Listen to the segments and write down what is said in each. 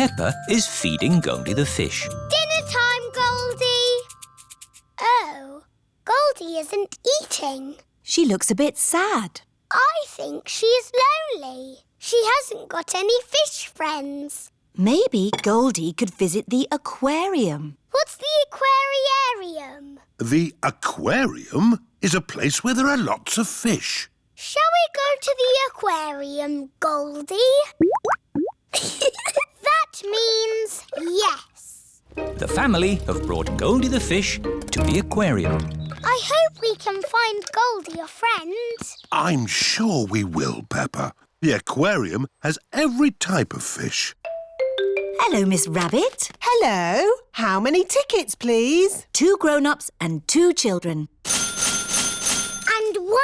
Peppa is feeding Goldie the fish. Dinner time, Goldie! Oh, Goldie isn't eating. She looks a bit sad. I think she's lonely. She hasn't got any fish friends. Maybe Goldie could visit the aquarium. What's the aquarium? The aquarium is a place where there are lots of fish. Shall we go to the aquarium, Goldie? That means yes. The family have brought Goldie the fish to the aquarium. I hope we can find Goldie a friend. I'm sure we will, Peppa. The aquarium has every type of fish. Hello, Miss Rabbit. Hello. How many tickets, please? 2 grown-ups and 2 children. And 1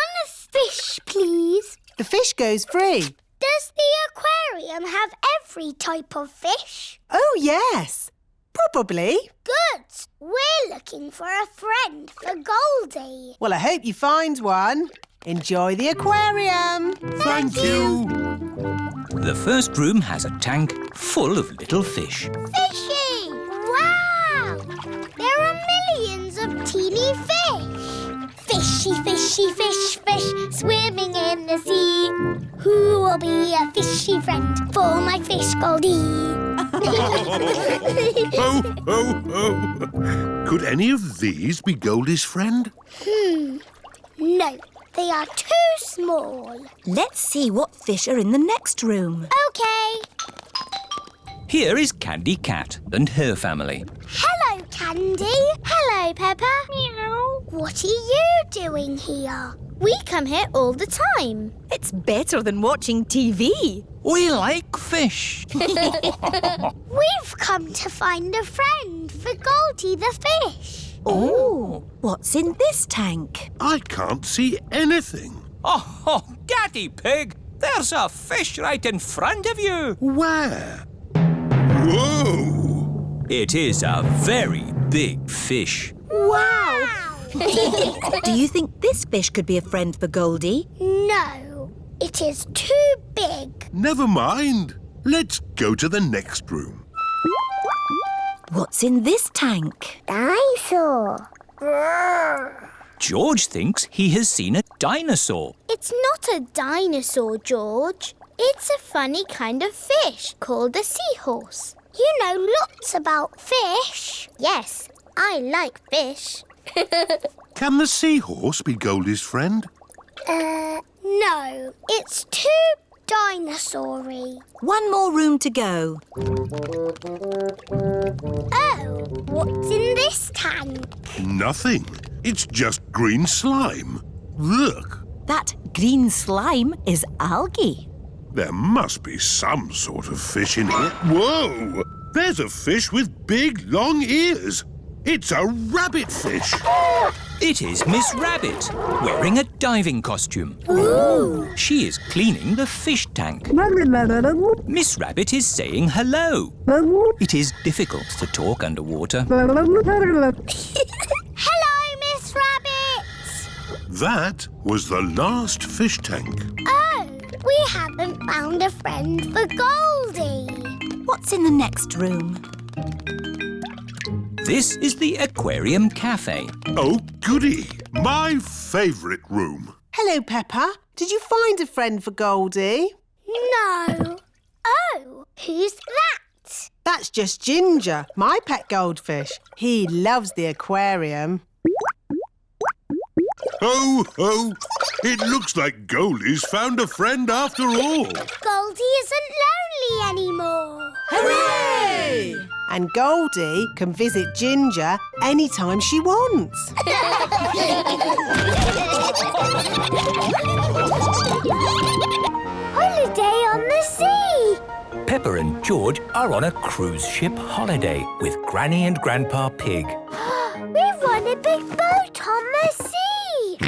fish, please. The fish goes free. Does the aquarium have every type of fish? Oh, yes. Probably. Good. We're looking for a friend for Goldie. Well, I hope you find one. Enjoy the aquarium. Thank you. The first room has a tank full of little fish. Fishy! Wow! There are millions of teeny fish. Fishy, fishy, fish, fish, swimming in the sea. Who will be a fishy friend for my fish Goldie? Ho, ho, ho. Could any of these be Goldie's friend? No, they are too small. Let's see what fish are in the next room. OK. Here is Candy Cat and her family. Hello, Candy. Hello, Peppa. Meow. What are you doing here? We come here all the time. It's better than watching TV. We like fish. We've come to find a friend for Goldie the fish. Oh, what's in this tank? I can't see anything. Oh, Daddy Pig, there's a fish right in front of you. Where? Whoa! It is a very big fish. Wow! Do you think this fish could be a friend for Goldie? No, it is too big. Never mind. Let's go to the next room. What's in this tank? Dinosaur. George thinks he has seen a dinosaur. It's not a dinosaur, George. It's a funny kind of fish called a seahorse. You know lots about fish. Yes, I like fish. Can the seahorse be Goldie's friend? No, it's too dinosaur-y. 1 more room to go. Oh, what's in this tank? Nothing. It's just green slime. Look, That green slime is algae. there must be some sort of fish in here. Whoa! There's a fish with big, long ears. It's a rabbit fish. It is Miss Rabbit, wearing a diving costume. Ooh! She is cleaning the fish tank. Miss Rabbit is saying hello. It is difficult to talk underwater. Hello, Miss Rabbit! That was the last fish tank. Oh, we haven't found a friend for Goldie. What's in the next room? This is the Aquarium Cafe. Oh, goody! My favourite room. Hello, Peppa. Did you find a friend for Goldie? No. Oh, who's that? That's just Ginger, my pet goldfish. He loves the aquarium. Ho, ho! It looks like Goldie's found a friend after all. Goldie isn't lonely anymore. Hooray! And Goldie can visit Ginger anytime she wants. Holiday on the sea. Peppa and George are on a cruise ship holiday with Granny and Grandpa Pig. We've won a big boat on the sea.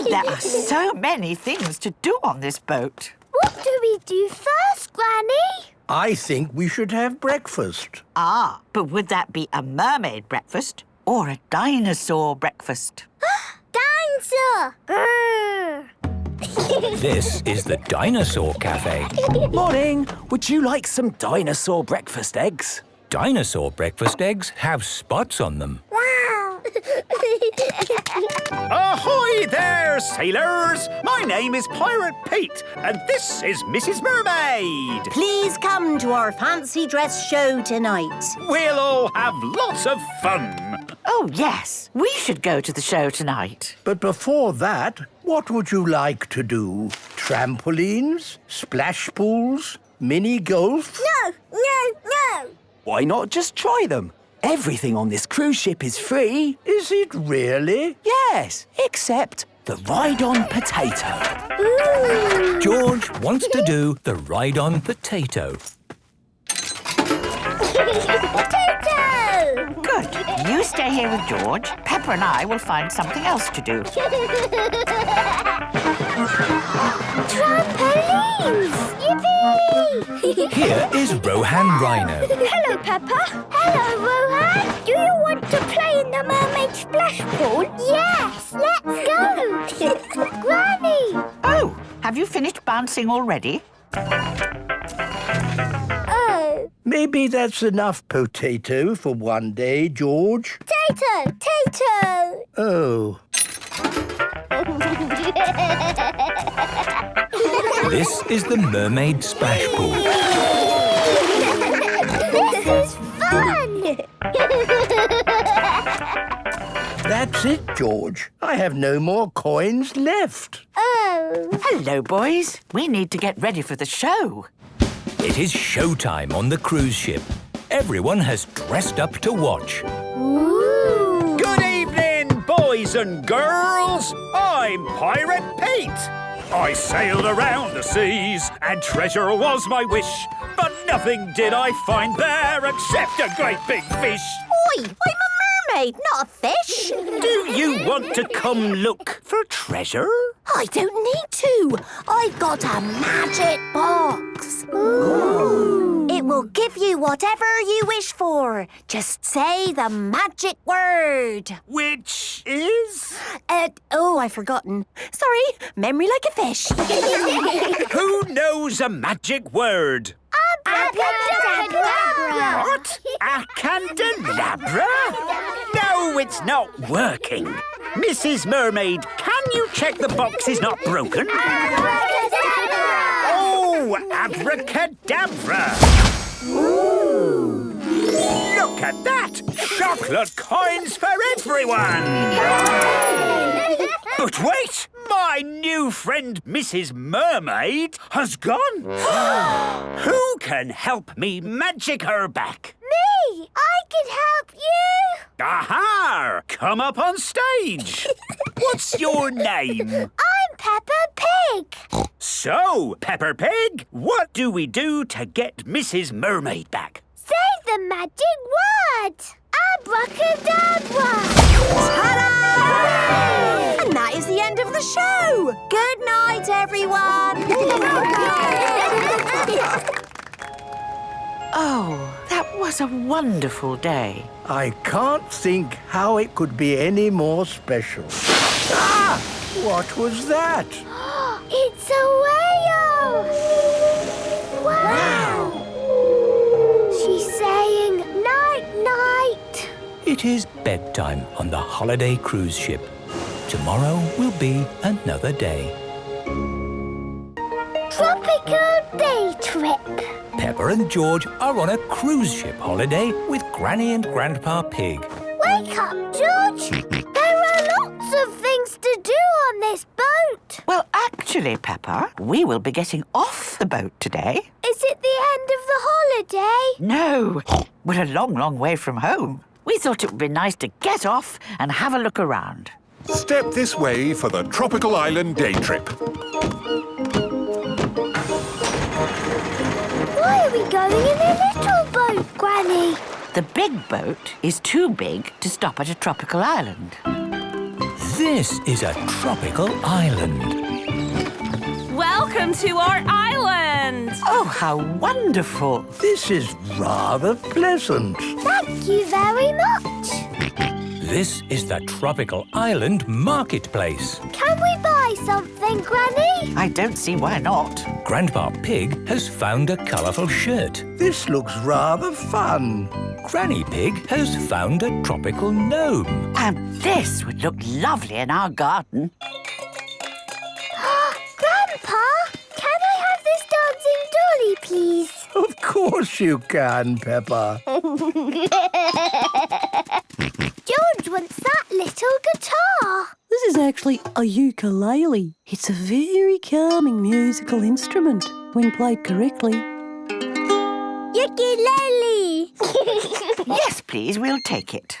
There are so many things to do on this boat. What do we do first, Granny? I think we should have breakfast. Ah, but would that be a mermaid breakfast or a dinosaur breakfast? Dinosaur! Grrr. This is the Dinosaur Cafe. Morning. Would you like some dinosaur breakfast eggs? Dinosaur breakfast eggs have spots on them. Wow! Ahoy there, sailors! My name is Pirate Pete, and this is Mrs. Mermaid. Please come to our fancy dress show tonight. We'll all have lots of fun. Oh, yes. We should go to the show tonight. But before that, what would you like to do? Trampolines? Splash pools? Mini golf? No! Why not just try them? Everything on this cruise ship is free. Is it really? Yes, except the ride-on potato. Ooh. George wants to do the ride-on potato. Potato! Good. You stay here with George. Peppa and I will find something else to do. Trampolines! Yippee! Here is Rohan Rhino. Hello, Peppa. Hello, Rohan. Do you want to play in the mermaid splash pool? Yes, let's go. Granny! Oh, have you finished bouncing already? Oh. Maybe that's enough potato for one day, George. Tato! Oh. This is the mermaid splash pool. This is fun! That's it, George. I have no more coins left. Oh. Hello, boys. We need to get ready for the show. It is showtime on the cruise ship. Everyone has dressed up to watch. Ooh. Good evening, boys and girls. I'm Pirate Pete. I sailed around the seas, and treasure was my wish. But nothing did I find there except a great big fish. Oi, I'm a mermaid, not a fish. Do you want to come look for treasure? I don't need to. I've got a magic box. Ooh. It will give you whatever you wish for. Just say the magic word. Which is? I've forgotten. Sorry, memory like a fish. Who knows a magic word? Abracadabra! What? A candelabra? No, it's not working. Mrs. Mermaid, can you check the box is not broken? Abracadabra! Oh, abracadabra! Ooh. Look at that! Chocolate coins for everyone! But wait! My new friend Mrs. Mermaid has gone! Who can help me magic her back? Me! I can help you! Aha! Come up on stage! What's your name? I'm Peppa Pig! So, Peppa Pig, what do we do to get Mrs. Mermaid back? Say the magic word! Abracadabra! Ta-da! And that is the end of the show. Good night, everyone. Oh, that was a wonderful day. I can't think how it could be any more special. Ah! What was that? It's a whale! Wow! She's saying night-night. It is bedtime on the holiday cruise ship. Tomorrow will be another day. Tropical day trip. Peppa and George are on a cruise ship holiday with Granny and Grandpa Pig. Wake up, George. There are lots of things to do on this boat. Well, actually, Peppa, we will be getting off the boat today. Is it the end of the holiday? No, we're a long, long way from home. We thought it would be nice to get off and have a look around. Step this way for the Tropical Island day trip. Why are we going in a little boat, Granny? The big boat is too big to stop at a tropical island. This is a tropical island. Welcome to our island! Oh, how wonderful! This is rather pleasant. Thank you very much. This is the tropical island marketplace. Can we buy try something, Granny? I don't see why not. Grandpa Pig has found a colourful shirt. This looks rather fun. Granny Pig has found a tropical gnome. And this would look lovely in our garden. Grandpa, can I have this dancing dolly, please? Of course you can, Peppa. George wants that little guitar. This is actually a ukulele. It's a very calming musical instrument when played correctly. Ukulele. Yes, please, we'll take it.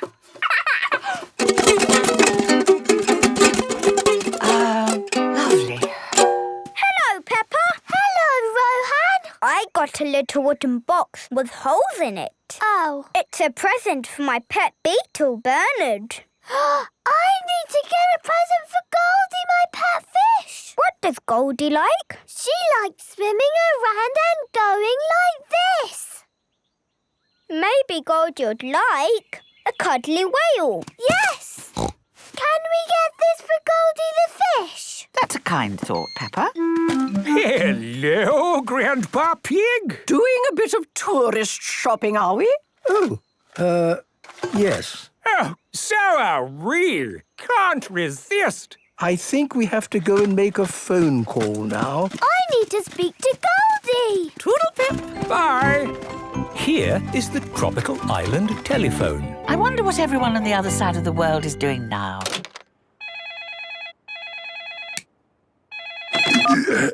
Lovely. Hello, Peppa. Hello, Rohan. I got a little wooden box with holes in it. Oh. It's a present for my pet beetle, Bernard. I need to get a present for Goldie, my pet fish. What does Goldie like? She likes swimming around and going like this. Maybe Goldie would like a cuddly whale. Yes! Can we get this for Goldie the fish? That's a kind thought, Peppa. Hello, Grandpa Pig. Doing a bit of tourist shopping, are we? Oh, yes. Oh, so are we. Can't resist. I think we have to go and make a phone call now. I need to speak to Goldie. Toodle-pip. Bye. Here is the tropical island telephone. I wonder what everyone on the other side of the world is doing now.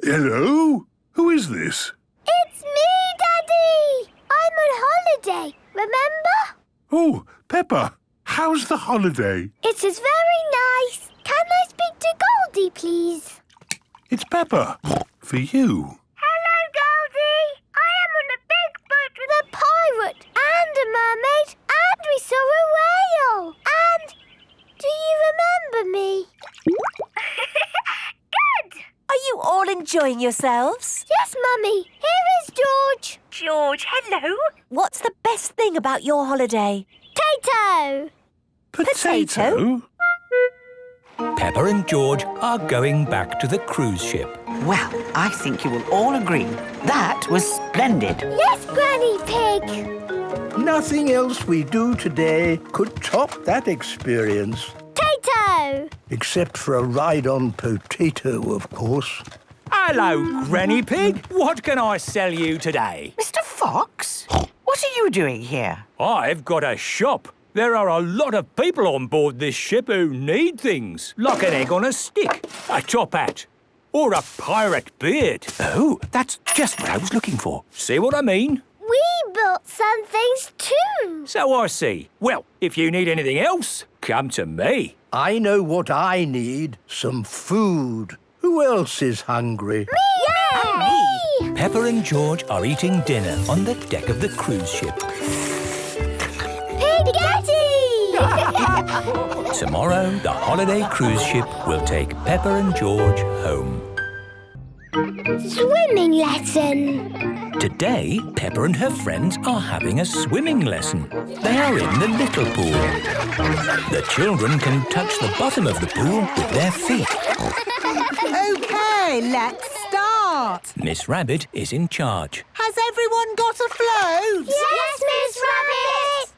Hello? Who is this? It's me, Daddy. I'm on holiday, remember? Oh, Peppa, how's the holiday? It is very nice. Can I speak to Goldie, please? It's Peppa. For you. Hello, Goldie. I am on a big boat with a pirate and a mermaid, and we saw a whale. And do you remember me? Good. Are you all enjoying yourselves? Yes, Mummy. Here is George. George, hello. What's the best thing about your holiday? Potato. Potato? Peppa and George are going back to the cruise ship. Well, I think you will all agree that was splendid. Yes, Granny Pig. Nothing else we do today could top that experience. Potato. Except for a ride on Potato, of course. Hello, Granny Pig. What can I sell you today? Mr. Fox, what are you doing here? I've got a shop. There are a lot of people on board this ship who need things, like an egg on a stick, a top hat, or a pirate beard. Oh, that's just what I was looking for. See what I mean? We built some things too. So I see. Well, if you need anything else, come to me. I know what I need. Some food. Who else is hungry? Me! Peppa and George are eating dinner on the deck of the cruise ship. Piggetti! Tomorrow, the holiday cruise ship will take Peppa and George home. Swimming lesson. Today, Peppa and her friends are having a swimming lesson. They are in the little pool. The children can touch the bottom of the pool with their feet. OK, let's start. Miss Rabbit is in charge. Has everyone got a float? Yes, Miss Rabbit.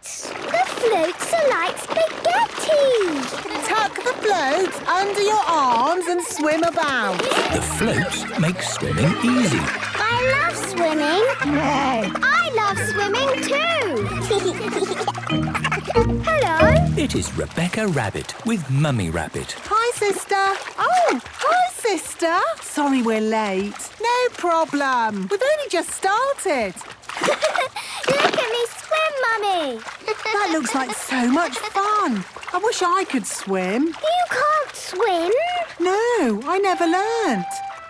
The floats are like spaghetti. Tuck the floats under your arms and swim about. The floats make swimming easy. I love swimming. I love swimming too. Hello. It is Rebecca Rabbit with Mummy Rabbit. Hi, sister. Oh, hi, sister. Sorry we're late. No problem. We've only just started. Look at me swim, Mummy. That looks like so much fun. I wish I could swim. You can't swim. No, I never learnt.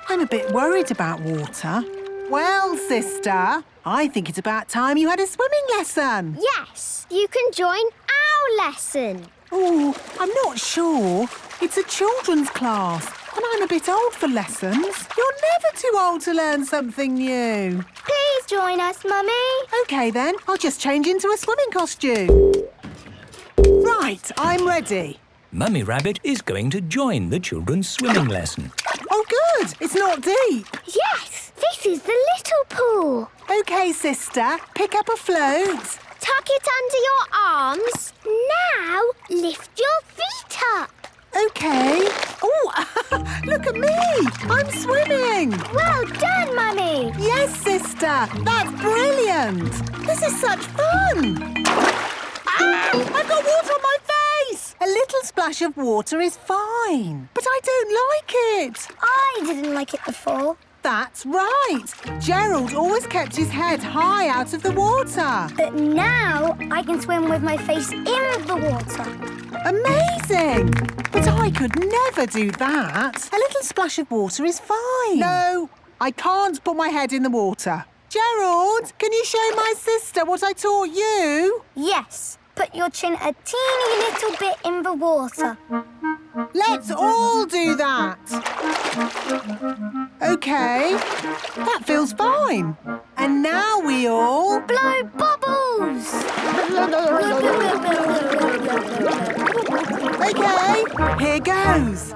I'm a bit worried about water. Well, sister, I think it's about time you had a swimming lesson. Yes, you can join our lesson. Oh, I'm not sure. It's a children's class, and I'm a bit old for lessons. You're never too old to learn something new. Please join us, Mummy. OK, then. I'll just change into a swimming costume. Right, I'm ready. Mummy Rabbit is going to join the children's swimming lesson. Oh, good. It's not deep. Yes, this is the little pool. OK, sister. Pick up a float. Tuck it under your arms. Now, lift your feet up. OK. Oh, look at me. I'm swimming. Well done, Mummy. Yes, sister. That's brilliant. This is such fun. Ah, I've got water on my face. A little splash of water is fine, but I don't like it. I didn't like it before. That's right. Gerald always kept his head high out of the water. But now I can swim with my face in the water. Amazing! But I could never do that. A little splash of water is fine. No, I can't put my head in the water. Gerald, can you show my sister what I taught you? Yes. Put your chin a teeny little bit in the water. Let's all do that. OK. That feels fine. And now we all... blow bubbles! OK, here goes.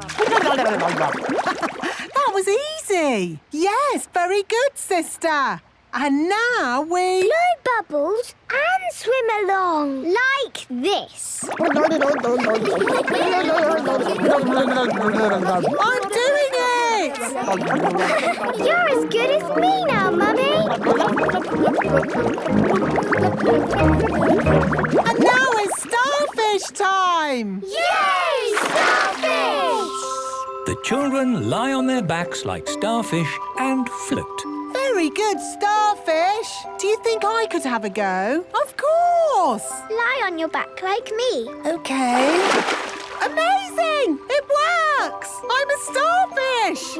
That was easy. Yes, very good, sister. And now we... blow bubbles and swim along like this. I'm doing it! You're as good as me now, Mummy. And now it's starfish time! Yay, starfish! The children lie on their backs like starfish and float. Very good, starfish. Do you think I could have a go? Of course. Lie on your back like me. OK. Amazing! It works! I'm a starfish!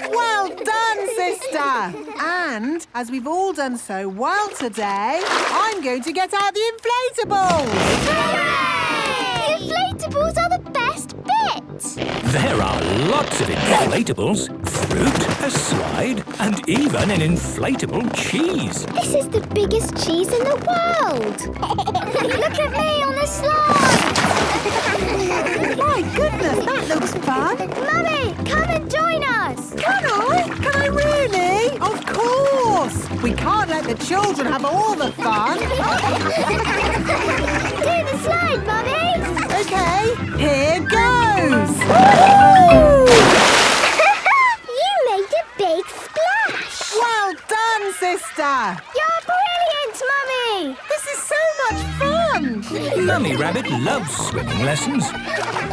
Well done, sister. And as we've all done so well today, I'm going to get out the inflatables. Hooray! The inflatables are the best bit. There are lots of inflatables, fruit, a slide, and even an inflatable cheese. This is the biggest cheese in the world. Look at me on the slide. My goodness, that looks fun. Mummy, come and join us. Can I? Can I really? Of course. We can't let the children have all the fun. Do the slide, Mummy. OK, here goes. You made a big splash. Well done, sister. You're brilliant, Mummy. This is so much fun. Mummy Rabbit loves swimming lessons.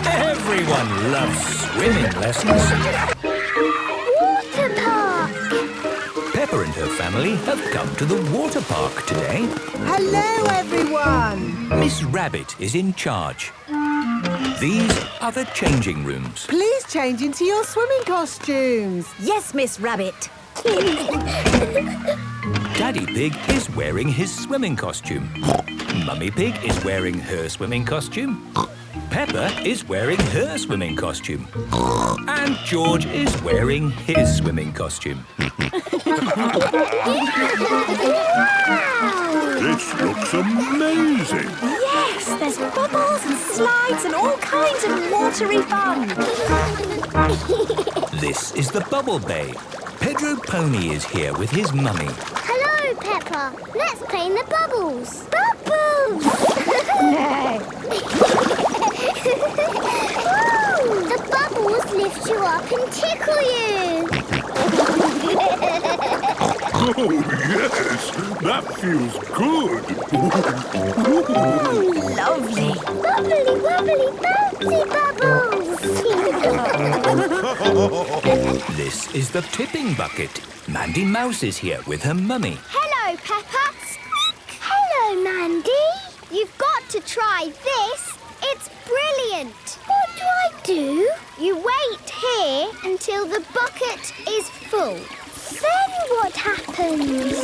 Everyone loves swimming lessons. Water park. Peppa and her family have come to the water park today. Hello, everyone. Miss Rabbit is in charge. These are the changing rooms. Please change into your swimming costumes. Yes, Miss Rabbit. Daddy Pig is wearing his swimming costume. Mummy Pig is wearing her swimming costume. Peppa is wearing her swimming costume. And George is wearing his swimming costume. This looks amazing. Yes, there's bubbles and slides and all kinds of watery fun. This is the Bubble Bay. Pedro Pony is here with his mummy. Hello, Peppa. Let's play in the bubbles. Bubbles! Ooh, the bubbles lift you up and tickle you. Oh, yes. That feels good. Lovely. Bubbly, wobbly, bouncy bubbles. This is the tipping bucket. Mandy Mouse is here with her mummy. Hello, Peppa. Hello, Mandy. You've got to try this. It's brilliant. What do I do? You wait here until the bucket is full. Then what happens?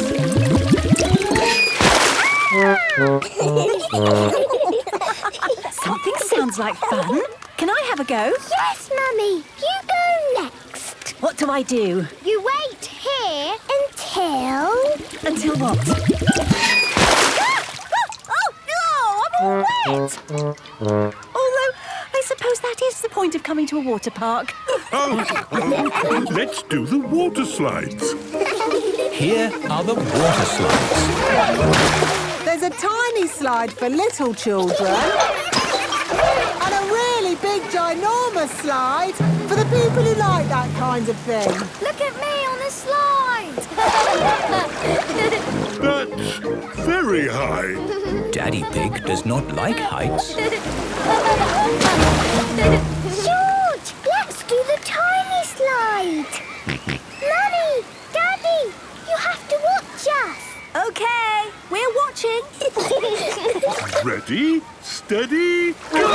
Something sounds like fun. Can I have a go? Yes, Mummy. You go next. What do I do? You wait here until... Until what? Oh, no! I'm all wet! point of coming to a water park? Let's do the water slides. Here are the water slides. There's a tiny slide for little children and a really big, ginormous slide for the people who like that kind of thing. Look at me on the slide. That's very high. Daddy Pig does not like heights. George, let's do the tiny slide. Mummy, Daddy, you have to watch us. OK, we're watching. Ready, steady, go!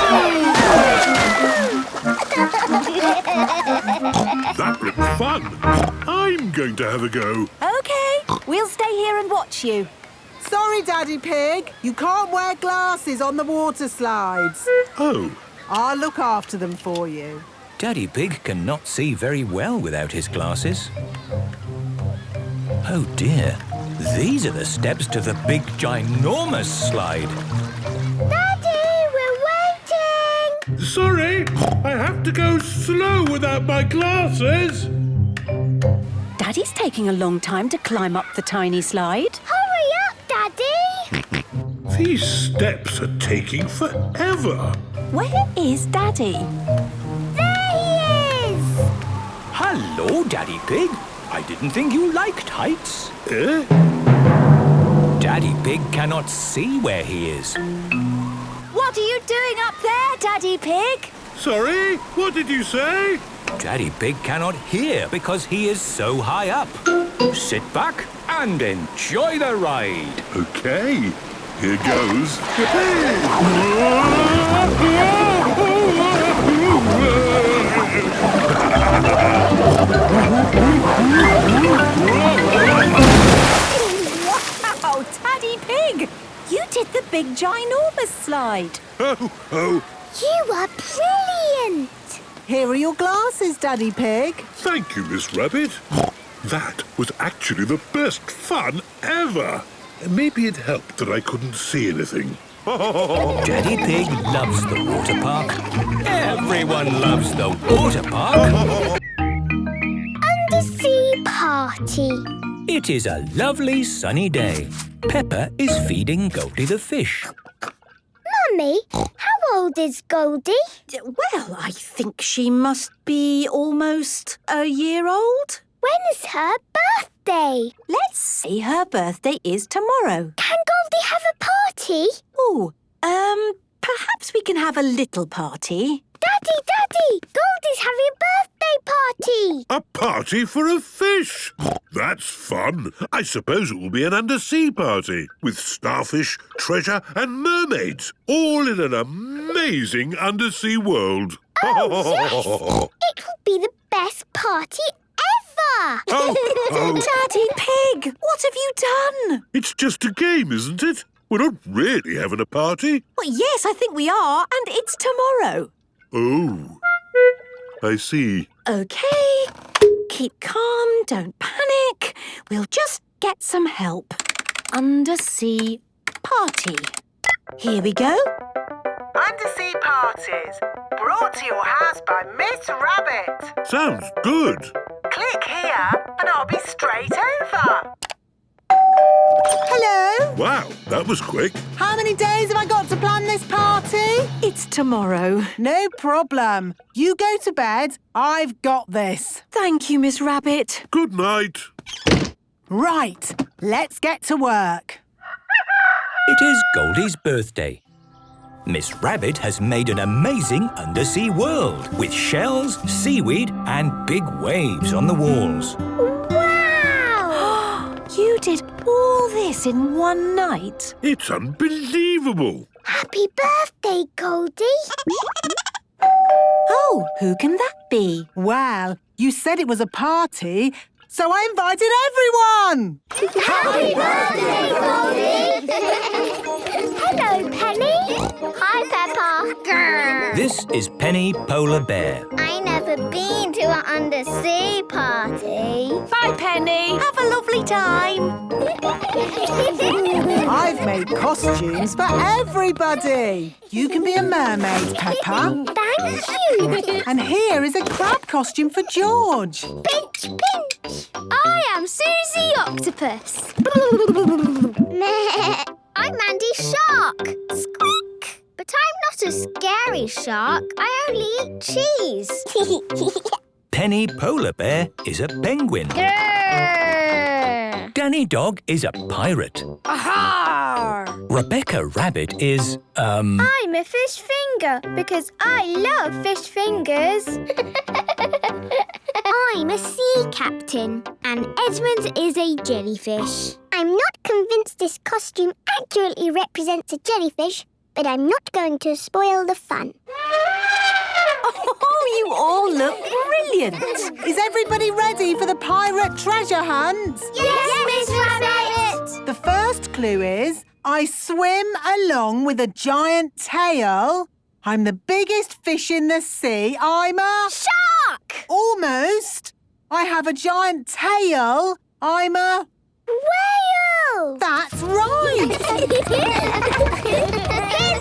That looked fun. I'm going to have a go. OK, we'll stay here and watch you. Sorry, Daddy Pig. You can't wear glasses on the water slides. Oh. I'll look after them for you. Daddy Pig cannot see very well without his glasses. Oh dear, these are the steps to the big, ginormous slide. Daddy, we're waiting. Sorry, I have to go slow without my glasses. Daddy's taking a long time to climb up the tiny slide. Hurry up, Daddy. These steps are taking forever. Where is Daddy? There he is. Hello, Daddy Pig. I didn't think you liked heights. Eh? Daddy Pig cannot see where he is. What are you doing up there, Daddy Pig? Sorry, what did you say? Daddy Pig cannot hear because he is so high up. Sit back and enjoy the ride. Okay, here goes. Wow, Daddy Pig! You did the big ginormous slide. Oh. You are brilliant. Here are your glasses, Daddy Pig. Thank you, Miss Rabbit. That was actually the best fun ever. Maybe it helped that I couldn't see anything. Daddy Pig loves the water park. Everyone loves the water park. Undersea party. It is a lovely sunny day. Peppa is feeding Goldie the fish. Mummy, how old is Goldie? Well, I think she must be almost a year old. When is her birthday? Let's see, her birthday is tomorrow. Can Goldie have a party? Oh, perhaps we can have a little party. Daddy, Goldie's having a birthday party. A party for a fish. That's fun. I suppose it will be an undersea party with starfish, treasure and mermaids, all in an amazing undersea world. Oh, yes. It will be the best party ever. Daddy Pig, what have you done? It's just a game, isn't it? We're not really having a party. Well, yes, I think we are, and it's tomorrow. Oh, I see. OK, keep calm, don't panic. We'll just get some help. Undersea party. Here we go. Undersea parties, brought to your house by Miss Rabbit. Sounds good. Click here and I'll be straight over. Hello? Wow, that was quick. How many days have I got to plan this party? It's tomorrow. No problem. You go to bed. I've got this. Thank you, Miss Rabbit. Good night. Right, let's get to work. It is Goldie's birthday. Miss Rabbit has made an amazing undersea world with shells, seaweed and big waves on the walls. Wow! You did all this in one night? It's unbelievable. Happy birthday, Goldie. Oh, who can that be? Well, you said it was a party, so I invited everyone. Happy birthday, Goldie. Hello, Penny. Hi, Peppa. Grr. This is Penny Polar Bear. I never been to an undersea party. Bye, Penny. Have a lovely time. I've made costumes for everybody. You can be a mermaid, Peppa. Thank you. And here is a crab costume for George. Pinch, pinch. I am Susie Octopus. I'm Mandy Shark. Squeak. But I'm not a scary shark. I only eat cheese. Penny Polar Bear is a penguin. Grrr. Danny Dog is a pirate. Aha! Rebecca Rabbit is, I'm a fish finger because I love fish fingers. I'm a sea captain and Edmund is a jellyfish. I'm not convinced this costume accurately represents a jellyfish, but I'm not going to spoil the fun. Oh, you all look brilliant. Is everybody ready for the pirate treasure hunt? Yes, Miss Rabbit! The first clue is, I swim along with a giant tail. I'm the biggest fish in the sea. I'm a... Shark! Almost. I have a giant tail. I'm a... Whale! That's right. Here's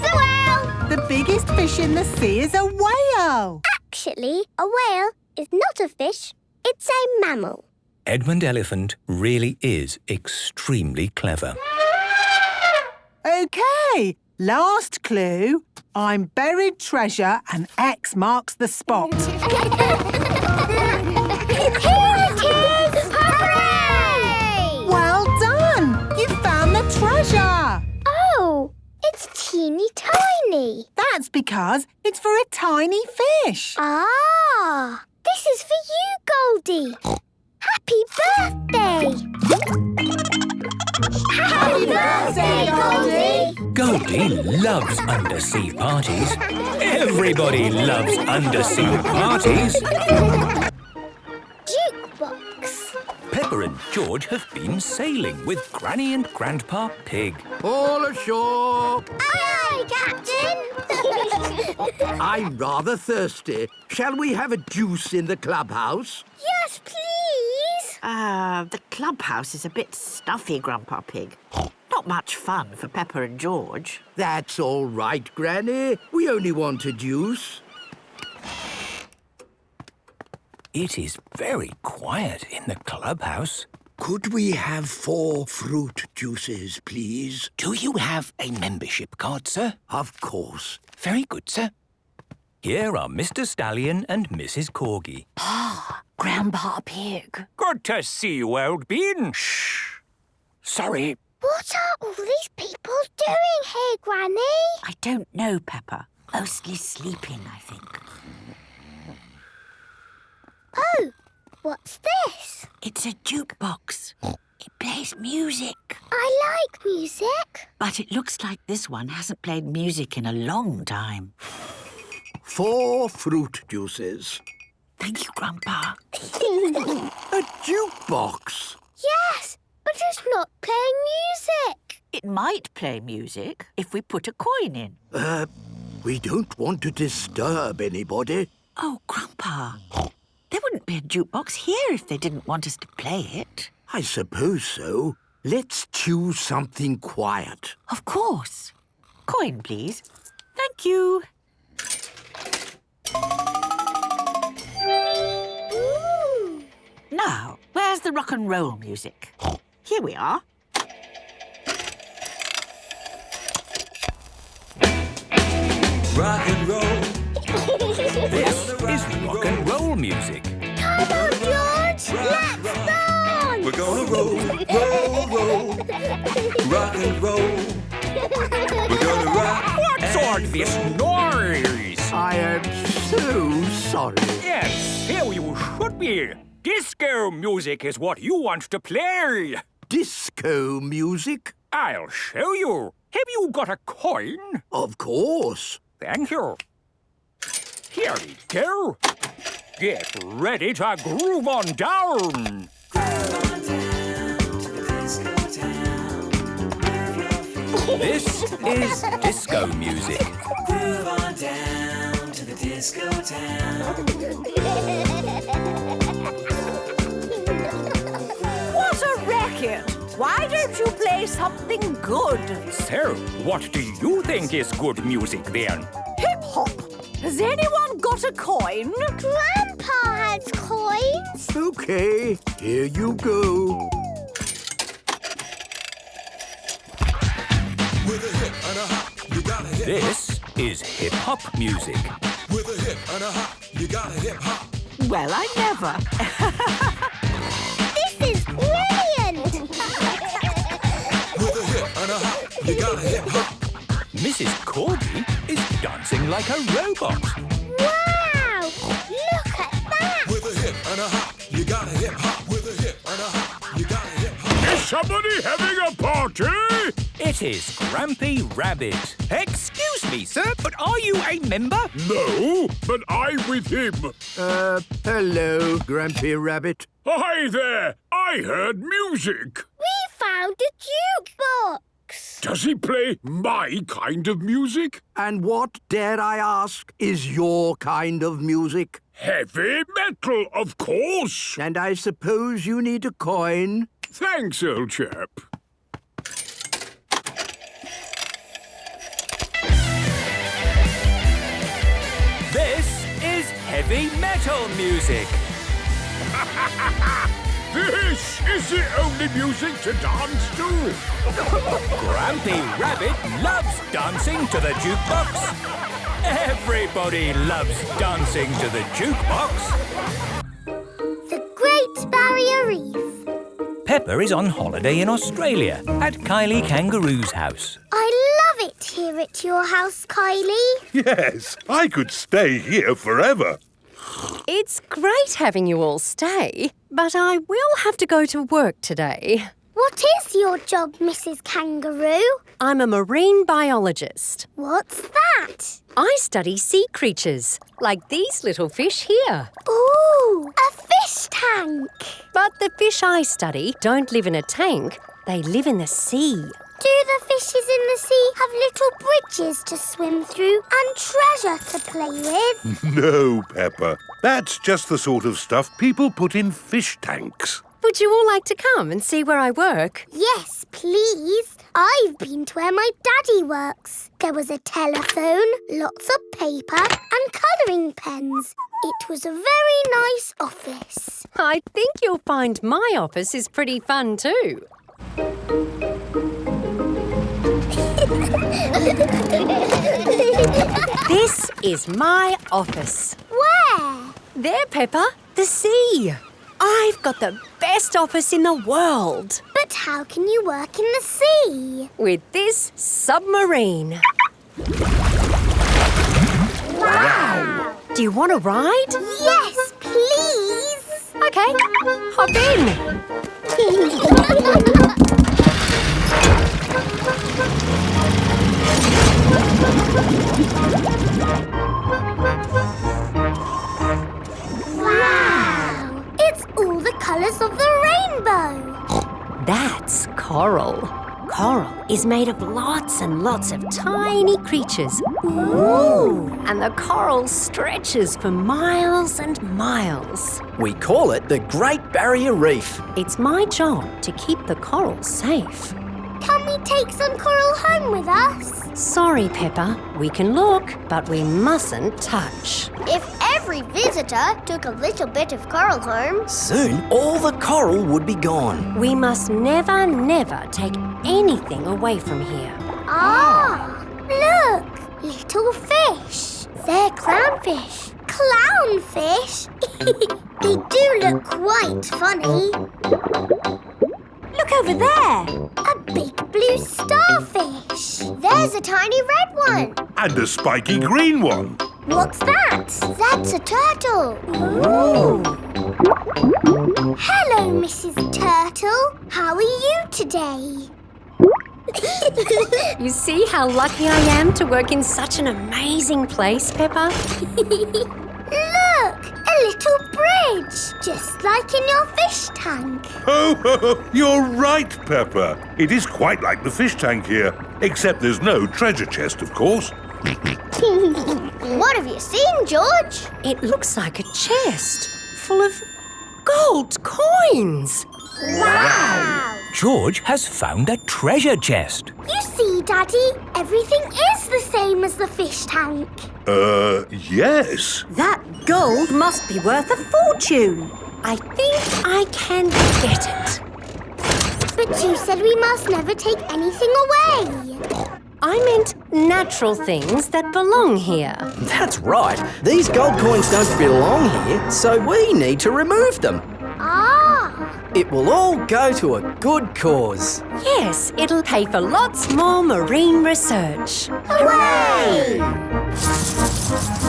the whale! The biggest fish in the sea is a whale. Actually, a whale is not a fish. It's a mammal. Edmund Elephant really is extremely clever. OK, last clue. I'm buried treasure and X marks the spot. Here it is! Hooray! Well done! You found the treasure. Oh, it's teeny tiny. That's because it's for a tiny fish. Ah, this is for you, Goldie. Happy birthday! Happy birthday, Goldie! Goldie loves undersea parties. Everybody loves undersea parties. Jukebox. Peppa and George have been sailing with Granny and Grandpa Pig. All ashore. Aye, Captain. I'm rather thirsty. Shall we have a juice in the clubhouse? Yes, please. The clubhouse is a bit stuffy, Grandpa Pig. Not much fun for Peppa and George. That's all right, Granny. We only want a juice. It is very quiet in the clubhouse. Could we have 4 fruit juices, please? Do you have a membership card, sir? Of course. Very good, sir. Here are Mr. Stallion and Mrs. Corgi. Grandpa Pig. Good to see you, old bean. Shh. Sorry. What are all these people doing here, Granny? I don't know, Peppa. Mostly sleeping, I think. Oh, what's this? It's a jukebox. It plays music. I like music. But it looks like this one hasn't played music in a long time. 4 fruit juices. Thank you, Grandpa. A jukebox. Yes, but it's not playing music. It might play music if we put a coin in. We don't want to disturb anybody. Oh, Grandpa. There wouldn't be a jukebox here if they didn't want us to play it. I suppose so. Let's choose something quiet. Of course. Coin, please. Thank you. Ooh. Now, where's the rock and roll music? Here we are. Rock and roll. This is rock and roll music. Come on, George. Let's dance. We're gonna roll, roll, roll. Rock and roll. We're gonna rock. What's all this noise? I am so sorry. Yes, here you should be. Disco music is what you want to play. Disco music? I'll show you. Have you got a coin? Of course. Thank you. Here we go. Get ready to groove on down. This is disco music. Groove on down to the disco town. What a racket! Why don't you play something good? So, what do you think is good music then? Hip-hop. Has anyone got a coin? Grandpa has coins. OK, here you go. With a hip and a hop, you got a hip. This is hip-hop music. With a hip and a hop, you got a hip hop. Well, I never. This is brilliant. With a hip and a hop, you got a hip hop. Mrs. Corgi is dancing like a robot. Wow! Look at that. With a hip and a hop, you got a hip hop. With a hip and a hop, you got a hip hop. Is somebody having a party? It is Grampy Rabbit. Excuse me, sir, but are you a member? No, but I'm with him. Hello, Grampy Rabbit. Hi there. I heard music. We found a jukebox. Does he play my kind of music? And what, dare I ask, is your kind of music? Heavy metal, of course. And I suppose you need a coin? Thanks, old chap. This is heavy metal music. This is the only music to dance to. Grampy Rabbit loves dancing to the jukebox. Everybody loves dancing to the jukebox. The Great Barrier Reef. Peppa is on holiday in Australia at Kylie Kangaroo's house. I love it here at your house, Kylie. Yes, I could stay here forever. It's great having you all stay, but I will have to go to work today. What is your job, Mrs. Kangaroo? I'm a marine biologist. What's that? I study sea creatures, like these little fish here. Ooh, a fish tank. But the fish I study don't live in a tank, they live in the sea. Do the fishes in the sea have little bridges to swim through and treasure to play with? No, Peppa. That's just the sort of stuff people put in fish tanks. Would you all like to come and see where I work? Yes, please. I've been to where my daddy works. There was a telephone, lots of paper and colouring pens. It was a very nice office. I think you'll find my office is pretty fun too. This is my office. Where? There, Peppa, the sea. I've got the best office in the world. But how can you work in the sea? With this submarine. Wow! Do you want to ride? Yes, please. Okay, hop in. Wow! It's all the colours of the rainbow. That's coral. Coral is made of lots and lots of tiny creatures. Ooh! And the coral stretches for miles and miles. We call it the Great Barrier Reef. It's my job to keep the coral safe. Can we take some coral home with us? Sorry, Peppa. We can look, but we mustn't touch. If every visitor took a little bit of coral home... Soon, all the coral would be gone. We must never, never take anything away from here. Ah! Look! Little fish. They're clownfish. Clownfish? They do look quite funny. Look over there. A big blue starfish. There's a tiny red one. And a spiky green one. What's that? That's a turtle. Ooh. Hello, Mrs. Turtle. How are you today? You see how lucky I am to work in such an amazing place, Peppa? Look! A little bridge, just like in your fish tank. Oh, you're right, Peppa. It is quite like the fish tank here, except there's no treasure chest, of course. What have you seen, George? It looks like a chest full of gold coins. Wow! George has found a treasure chest. You see, Daddy, everything is the same as the fish tank. Yes. That gold must be worth a fortune. I think I can get it. But you said we must never take anything away. I meant natural things that belong here. That's right. These gold coins don't belong here, so we need to remove them. Ah! It will all go to a good cause. Yes, it'll pay for lots more marine research. Hooray!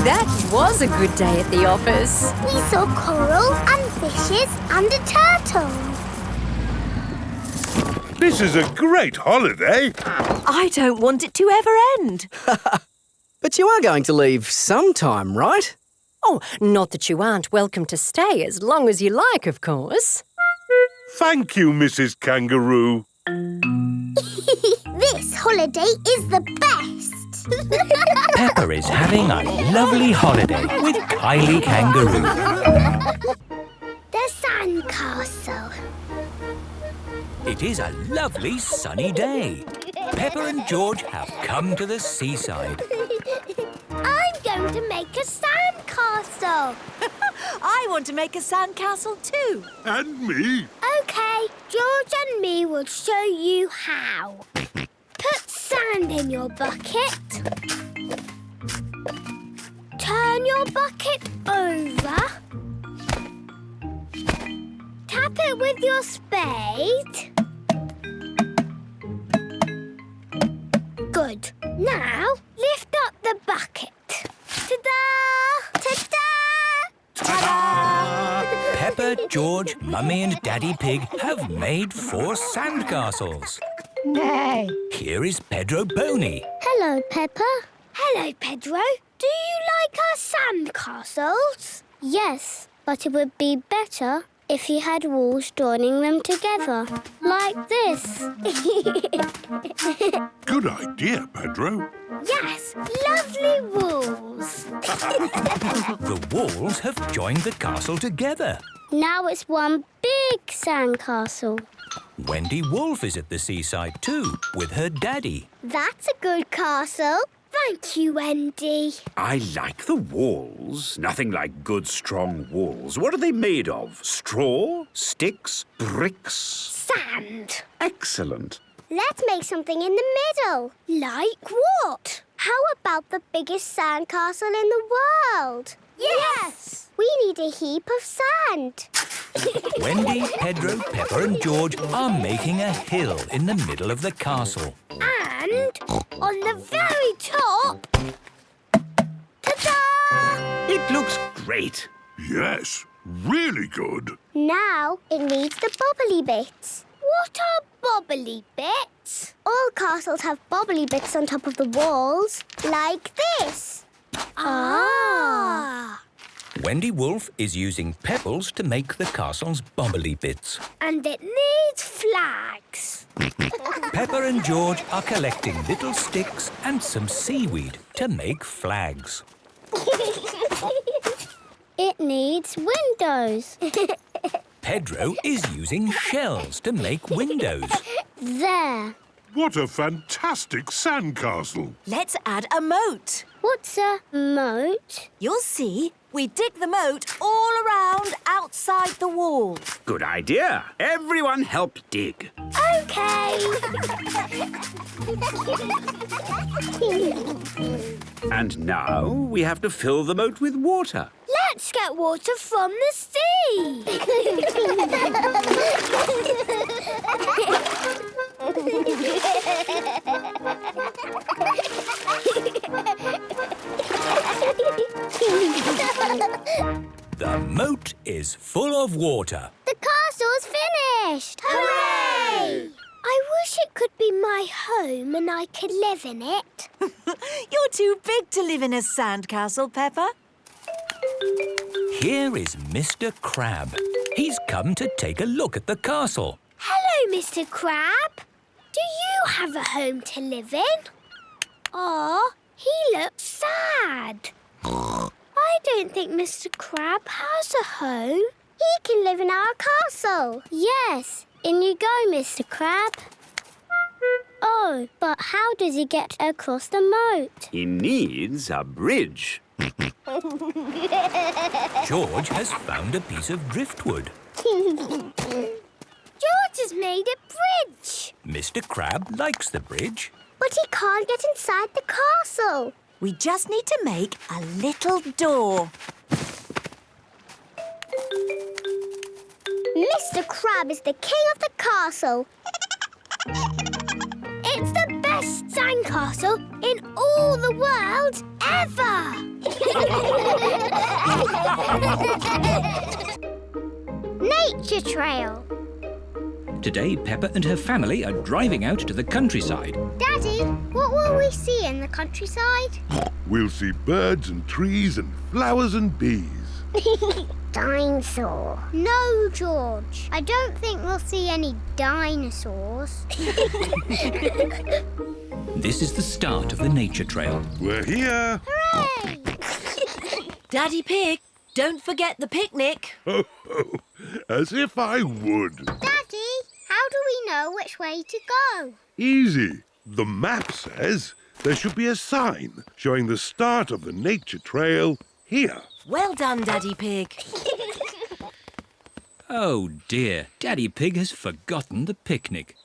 That was a good day at the office. We saw coral and fishes and a turtle. This is a great holiday. I don't want it to ever end. But you are going to leave sometime, right? Oh, not that you aren't welcome to stay as long as you like, of course. Thank you, Mrs. Kangaroo. This holiday is the best. Peppa is having a lovely holiday with Kylie Kangaroo. The sandcastle. It is a lovely sunny day. Peppa and George have come to the seaside. I'm going to make a sandcastle. I want to make a sandcastle too. And me. OK, George and me will show you how. Put sand in your bucket. Turn your bucket over. Tap it with your spade. Good. Now, lift up the bucket. Ta-da! Ta-da! Ta-da! Peppa, George, Mummy and Daddy Pig have made 4 sandcastles. Nay. Here is Pedro Pony. Hello, Peppa. Hello, Pedro. Do you like our sandcastles? Yes, but it would be better if you had walls joining them together, like this. Good idea, Pedro. Yes, lovely walls. The walls have joined the castle together. Now it's one big sandcastle. Wendy Wolf is at the seaside too, with her daddy. That's a good castle. Thank you, Wendy. I like the walls. Nothing like good, strong walls. What are they made of? Straw? Sticks? Bricks? Sand. Excellent. Let's make something in the middle. Like what? How about the biggest sandcastle in the world? Yes! We need a heap of sand. Wendy, Pedro, Peppa and George are making a hill in the middle of the castle. And on the very top... Ta-da! It looks great. Yes, really good. Now it needs the bobbly bits. What are bobbly bits? All castles have bobbly bits on top of the walls, like this. Ah! Wendy Wolf is using pebbles to make the castle's bobbly bits. And it needs flags. Peppa and George are collecting little sticks and some seaweed to make flags. It needs windows. Pedro is using shells to make windows. There. What a fantastic sandcastle. Let's add a moat. What's a moat? You'll see. We dig the moat all around outside the wall. Good idea. Everyone help dig. OK. And now we have to fill the moat with water. Let's get water from the sea. The moat is full of water. The castle's finished! Hooray! I wish it could be my home and I could live in it. You're too big to live in a sandcastle, Peppa. Here is Mr. Crab. He's come to take a look at the castle. Hello, Mr. Crab. Do you have a home to live in? Aw, he looks sad. I don't think Mr. Crab has a home. He can live in our castle. Yes, In you go, Mr. Crab. Oh, but how does he get across the moat? He needs a bridge. George has found a piece of driftwood. George has made a bridge. Mr. Crab likes the bridge. But he can't get inside the castle. We just need to make a little door. Mr. Crab is the king of the castle. It's the best sandcastle in all the world ever! Nature Trail. Today, Peppa and her family are driving out to the countryside. Daddy, what will we see in the countryside? We'll see birds and trees and flowers and bees. Dinosaur. No, George. I don't think we'll see any dinosaurs. This is the start of the nature trail. We're here. Hooray! Daddy Pig, don't forget the picnic. Ho, ho. As if I would. Daddy, how do we know which way to go? Easy. The map says there should be a sign showing the start of the nature trail here. Well done, Daddy Pig. Oh dear, Daddy Pig has forgotten the picnic.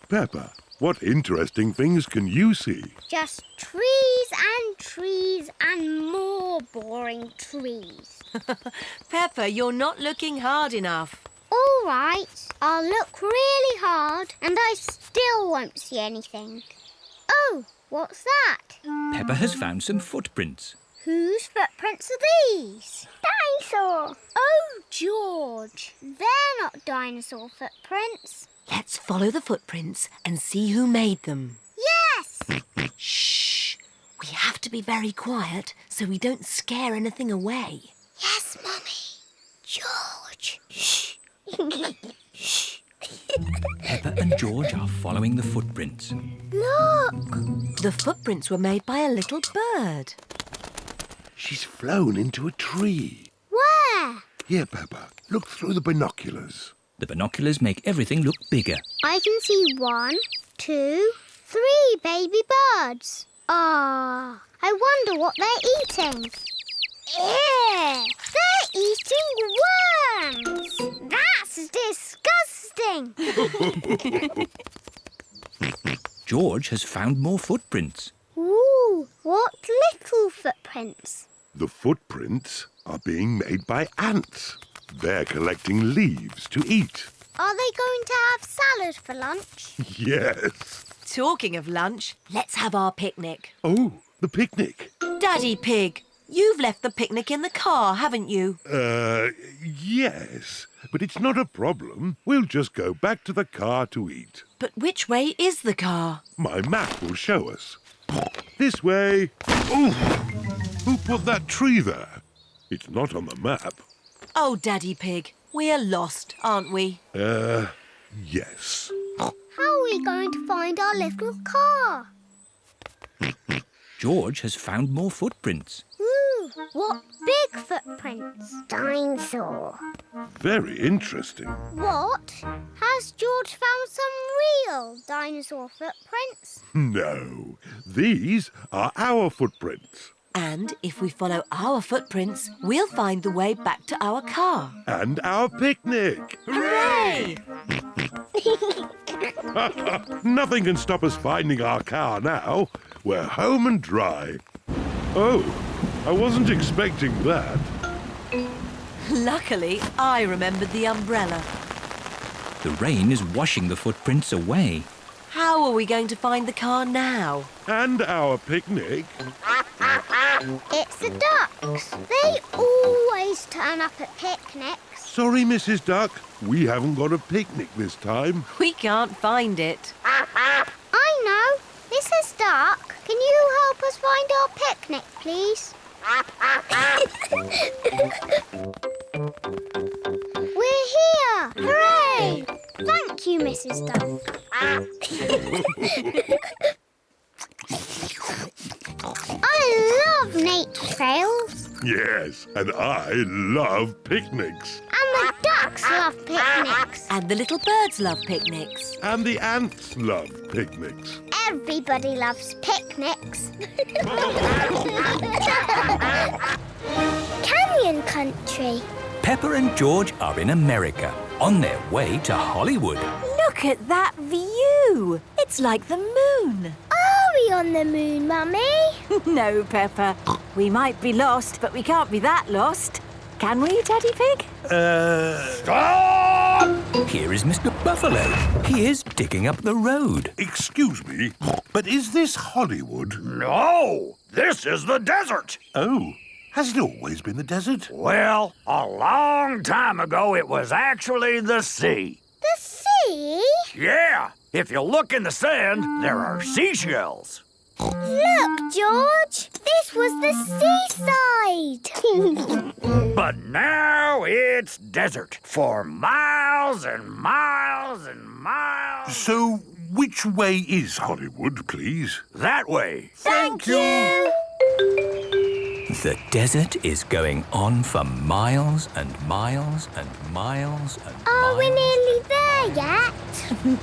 Peppa, what interesting things can you see? Just trees and more boring trees. Peppa, you're not looking hard enough. All right, I'll look really hard and I still won't see anything. Oh, what's that? Peppa has found some footprints. Whose footprints are these? Dinosaur. Oh, George, they're not dinosaur footprints. Let's follow the footprints and see who made them. Yes! Shh! We have to be very quiet so we don't scare anything away. Yes, Mummy. George. Shh! Shh. Peppa and George are following the footprints. Look! The footprints were made by a little bird. She's flown into a tree. Where? Here, Peppa, look through the binoculars. The binoculars make everything look bigger. I can see 1, 2, 3 baby birds. Ah, I wonder what they're eating. Ew! They're eating worms! That's disgusting! George has found more footprints. Ooh, what little footprints? The footprints are being made by ants. They're collecting leaves to eat. Are they going to have salad for lunch? Yes. Talking of lunch, let's have our picnic. Oh, the picnic. Daddy Pig, you've left the picnic in the car, haven't you? Yes. But it's not a problem. We'll just go back to the car to eat. But which way is the car? My map will show us. This way. Oh! Who put that tree there? It's not on the map. Oh, Daddy Pig, we're lost, aren't we? Yes. How are we going to find our little car? George has found more footprints. Ooh, what big footprints? Dinosaur. Very interesting. What? Has George found some real dinosaur footprints? No, these are our footprints. And if we follow our footprints, we'll find the way back to our car. And our picnic. Hooray! Nothing can stop us finding our car now. We're home and dry. Oh, I wasn't expecting that. Luckily, I remembered the umbrella. The rain is washing the footprints away. How are we going to find the car now? And our picnic. It's the ducks. They always turn up at picnics. Sorry, Mrs. Duck. We haven't got a picnic this time. We can't find it. I know. Mrs. Duck, can you help us find our picnic, please? We're here! Hooray! Thank you, Mrs. Duck. I love nature trails. Yes, and I love picnics. And the ducks love picnics. And the little birds love picnics. And the ants love picnics. Everybody loves picnics. Canyon country. Peppa and George are in America, on their way to Hollywood. Look at that view. It's like the moon. Are we on the moon, Mummy? No, Peppa. We might be lost, but we can't be that lost. Can we, Daddy Pig? Stop! Here is Mr. Buffalo. He is digging up the road. Excuse me, but is this Hollywood? No, this is the desert. Oh, has it always been the desert? Well, a long time ago it was actually the sea. The sea? Yeah, if you look in the sand, there are seashells. Look, George. This was the seaside. But now it's desert for miles and miles and miles. So, which way is Hollywood, please? That way. Thank you. The desert is going on for miles and miles and miles and Are we nearly there yet?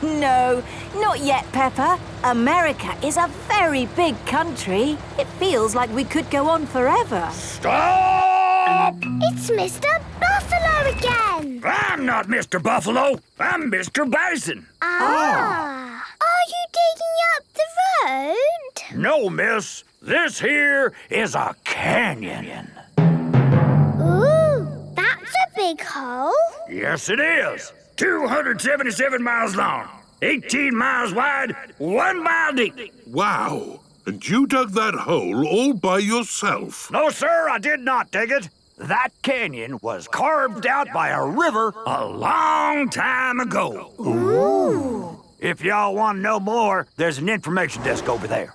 No, not yet, Peppa. America is a very big country. It feels like we could go on forever. Stop! It's Mr. Buffalo again. I'm not Mr. Buffalo. I'm Mr. Bison. Ah. Are you digging up the road? No, miss. This here is a canyon. Ooh, that's a big hole. Yes, it is. 277 miles long, 18 miles wide, 1 mile deep. Wow. And you dug that hole all by yourself? No, sir, I did not dig it. That canyon was carved out by a river a long time ago. Ooh. If y'all want to know more, there's an information desk over there.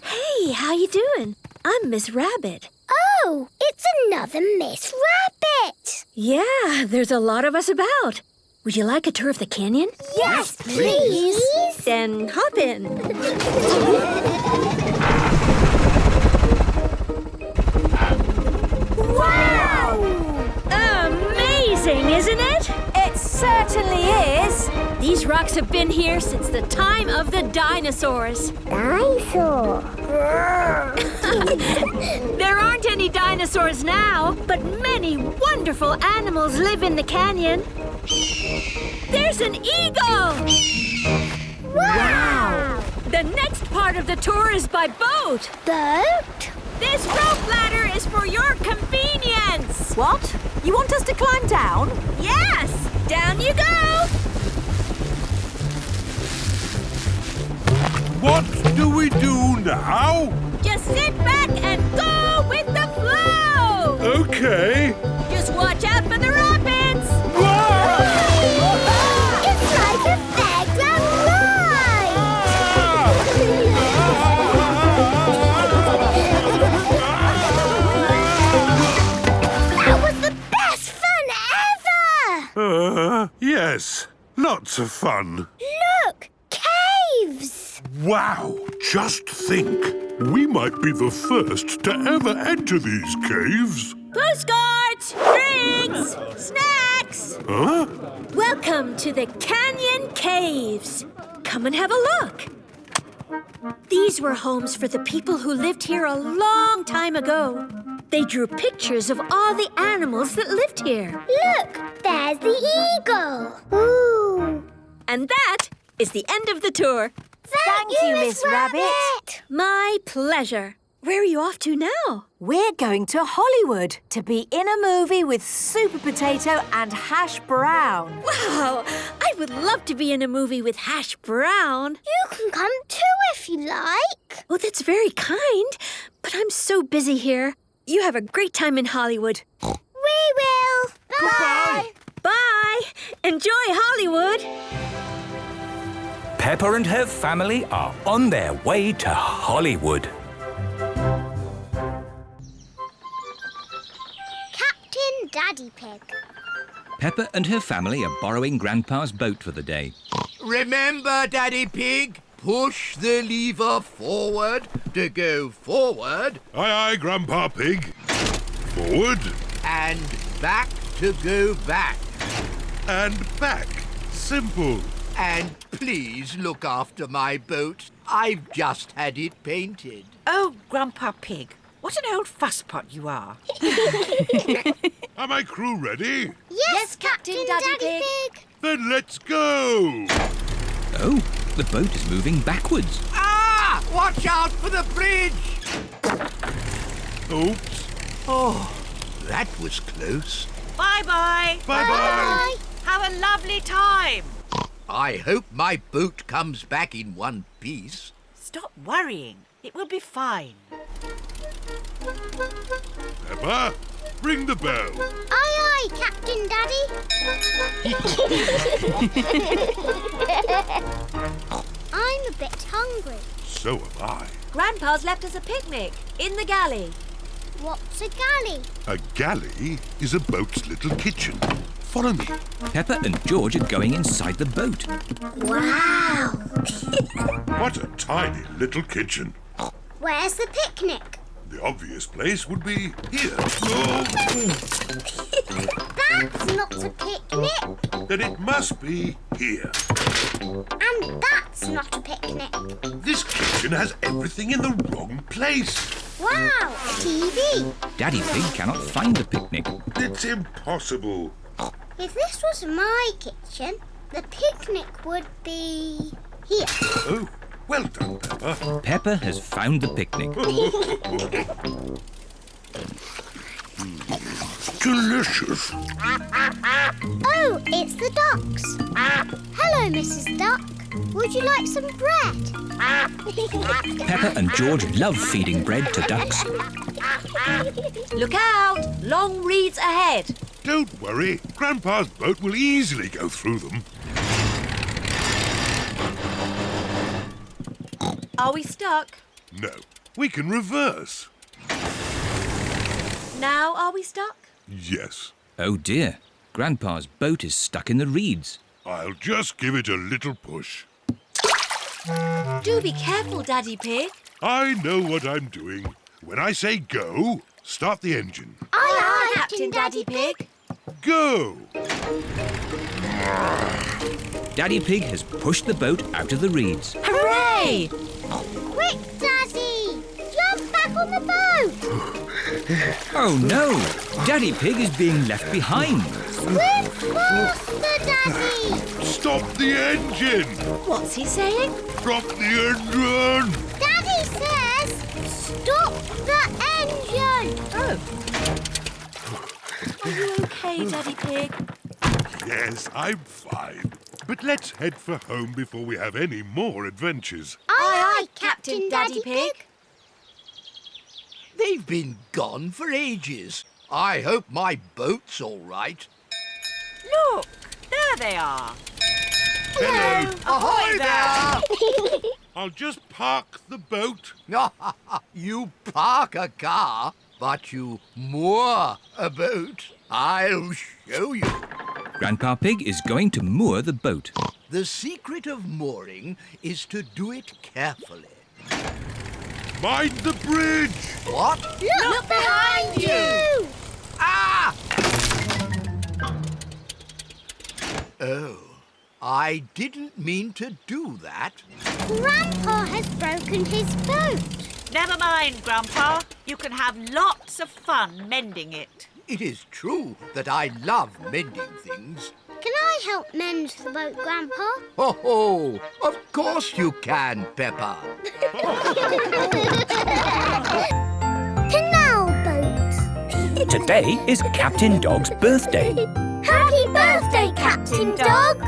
Hey, how you doing? I'm Miss Rabbit. Oh, it's another Miss Rabbit. Yeah, there's a lot of us about. Would you like a tour of the canyon? Yes, please. Then hop in. Wow! Amazing, isn't it? It certainly is. These rocks have been here since the time of the dinosaurs. Dinosaur. There aren't any dinosaurs now, but many wonderful animals live in the canyon. There's an eagle! Wow! The next part of the tour is by boat. Boat? This rope ladder is for your convenience. What? You want us to climb down? Yes! Down you go! What do we do now? Just sit back and go with the flow! Okay. Just watch out for the rapids! It's like a fairground ride! That was the best fun ever! Yes. Lots of fun. Look! Caves! Wow. Just think. We might be the first to ever enter these caves. Postcards! Drinks! Snacks! Huh? Welcome to the Canyon Caves. Come and have a look. These were homes for the people who lived here a long time ago. They drew pictures of all the animals that lived here. Look! There's the eagle! Ooh! And that is the end of the tour. Thank you, Miss Rabbit! My pleasure. Where are you off to now? We're going to Hollywood to be in a movie with Super Potato and Hash Brown. Wow! I would love to be in a movie with Hash Brown. You can come too if you like. Oh, that's very kind. But I'm so busy here. You have a great time in Hollywood. We will. Bye. Bye. Enjoy Hollywood. Peppa and her family are on their way to Hollywood. Captain Daddy Pig. Peppa and her family are borrowing Grandpa's boat for the day. Remember, Daddy Pig, push the lever forward to go forward. Aye, aye, Grandpa Pig. Forward. And back to go back. And back. Simple. And please look after my boat. I've just had it painted. Oh, Grandpa Pig, what an old fusspot you are. Are my crew ready? Yes, Captain Daddy Pig. Then let's go. Oh, the boat is moving backwards. Ah! Watch out for the bridge! Oops. Oh, that was close. Bye-bye. Bye-bye. Have a lovely time. I hope my boat comes back in one piece. Stop worrying. It will be fine. Peppa, ring the bell. Aye, aye, Captain Daddy. I'm a bit hungry. So am I. Grandpa's left us a picnic in the galley. What's a galley? A galley is a boat's little kitchen. Follow me. Peppa and George are going inside the boat. Wow. What a tiny little kitchen. Where's the picnic? The obvious place would be here. That's not a picnic. Then it must be here. And that's not a picnic. This kitchen has everything in the wrong place. Wow, TV. Daddy Pig cannot find the picnic. It's impossible. If this was my kitchen, the picnic would be here. Oh, well done, Peppa. Peppa has found the picnic. Delicious. Oh, it's the ducks. Hello, Mrs. Duck. Would you like some bread? Peppa and George love feeding bread to ducks. Look out! Long reeds ahead. Don't worry. Grandpa's boat will easily go through them. Are we stuck? No, we can reverse. Now are we stuck? Yes. Oh dear, Grandpa's boat is stuck in the reeds. I'll just give it a little push. Do be careful, Daddy Pig. I know what I'm doing. When I say go, start the engine. Aye, aye, Captain Daddy Pig. Go! Daddy Pig has pushed the boat out of the reeds. Hooray! Quick, Daddy! Jump back on the boat! Oh no! Daddy Pig is being left behind. Swim faster, Daddy! Stop the engine! What's he saying? Stop the engine! Daddy says, stop the engine! Oh. Are you okay, Daddy Pig? Yes, I'm fine. But let's head for home before we have any more adventures. Aye, aye, Captain Daddy Pig. They've been gone for ages. I hope my boat's all right. Look, there they are. Hello. Ahoy there! I'll just park the boat. You park a car, but you moor a boat. I'll show you. Grandpa Pig is going to moor the boat. The secret of mooring is to do it carefully. Mind the bridge! What? Look behind you! Ah! Oh, I didn't mean to do that. Grandpa has broken his boat. Never mind, Grandpa. You can have lots of fun mending it. It is true that I love mending things. Can I help mend the boat, Grandpa? Oh, of course you can, Peppa. Canal boat. Today is Captain Dog's birthday. Happy birthday, Captain Dog.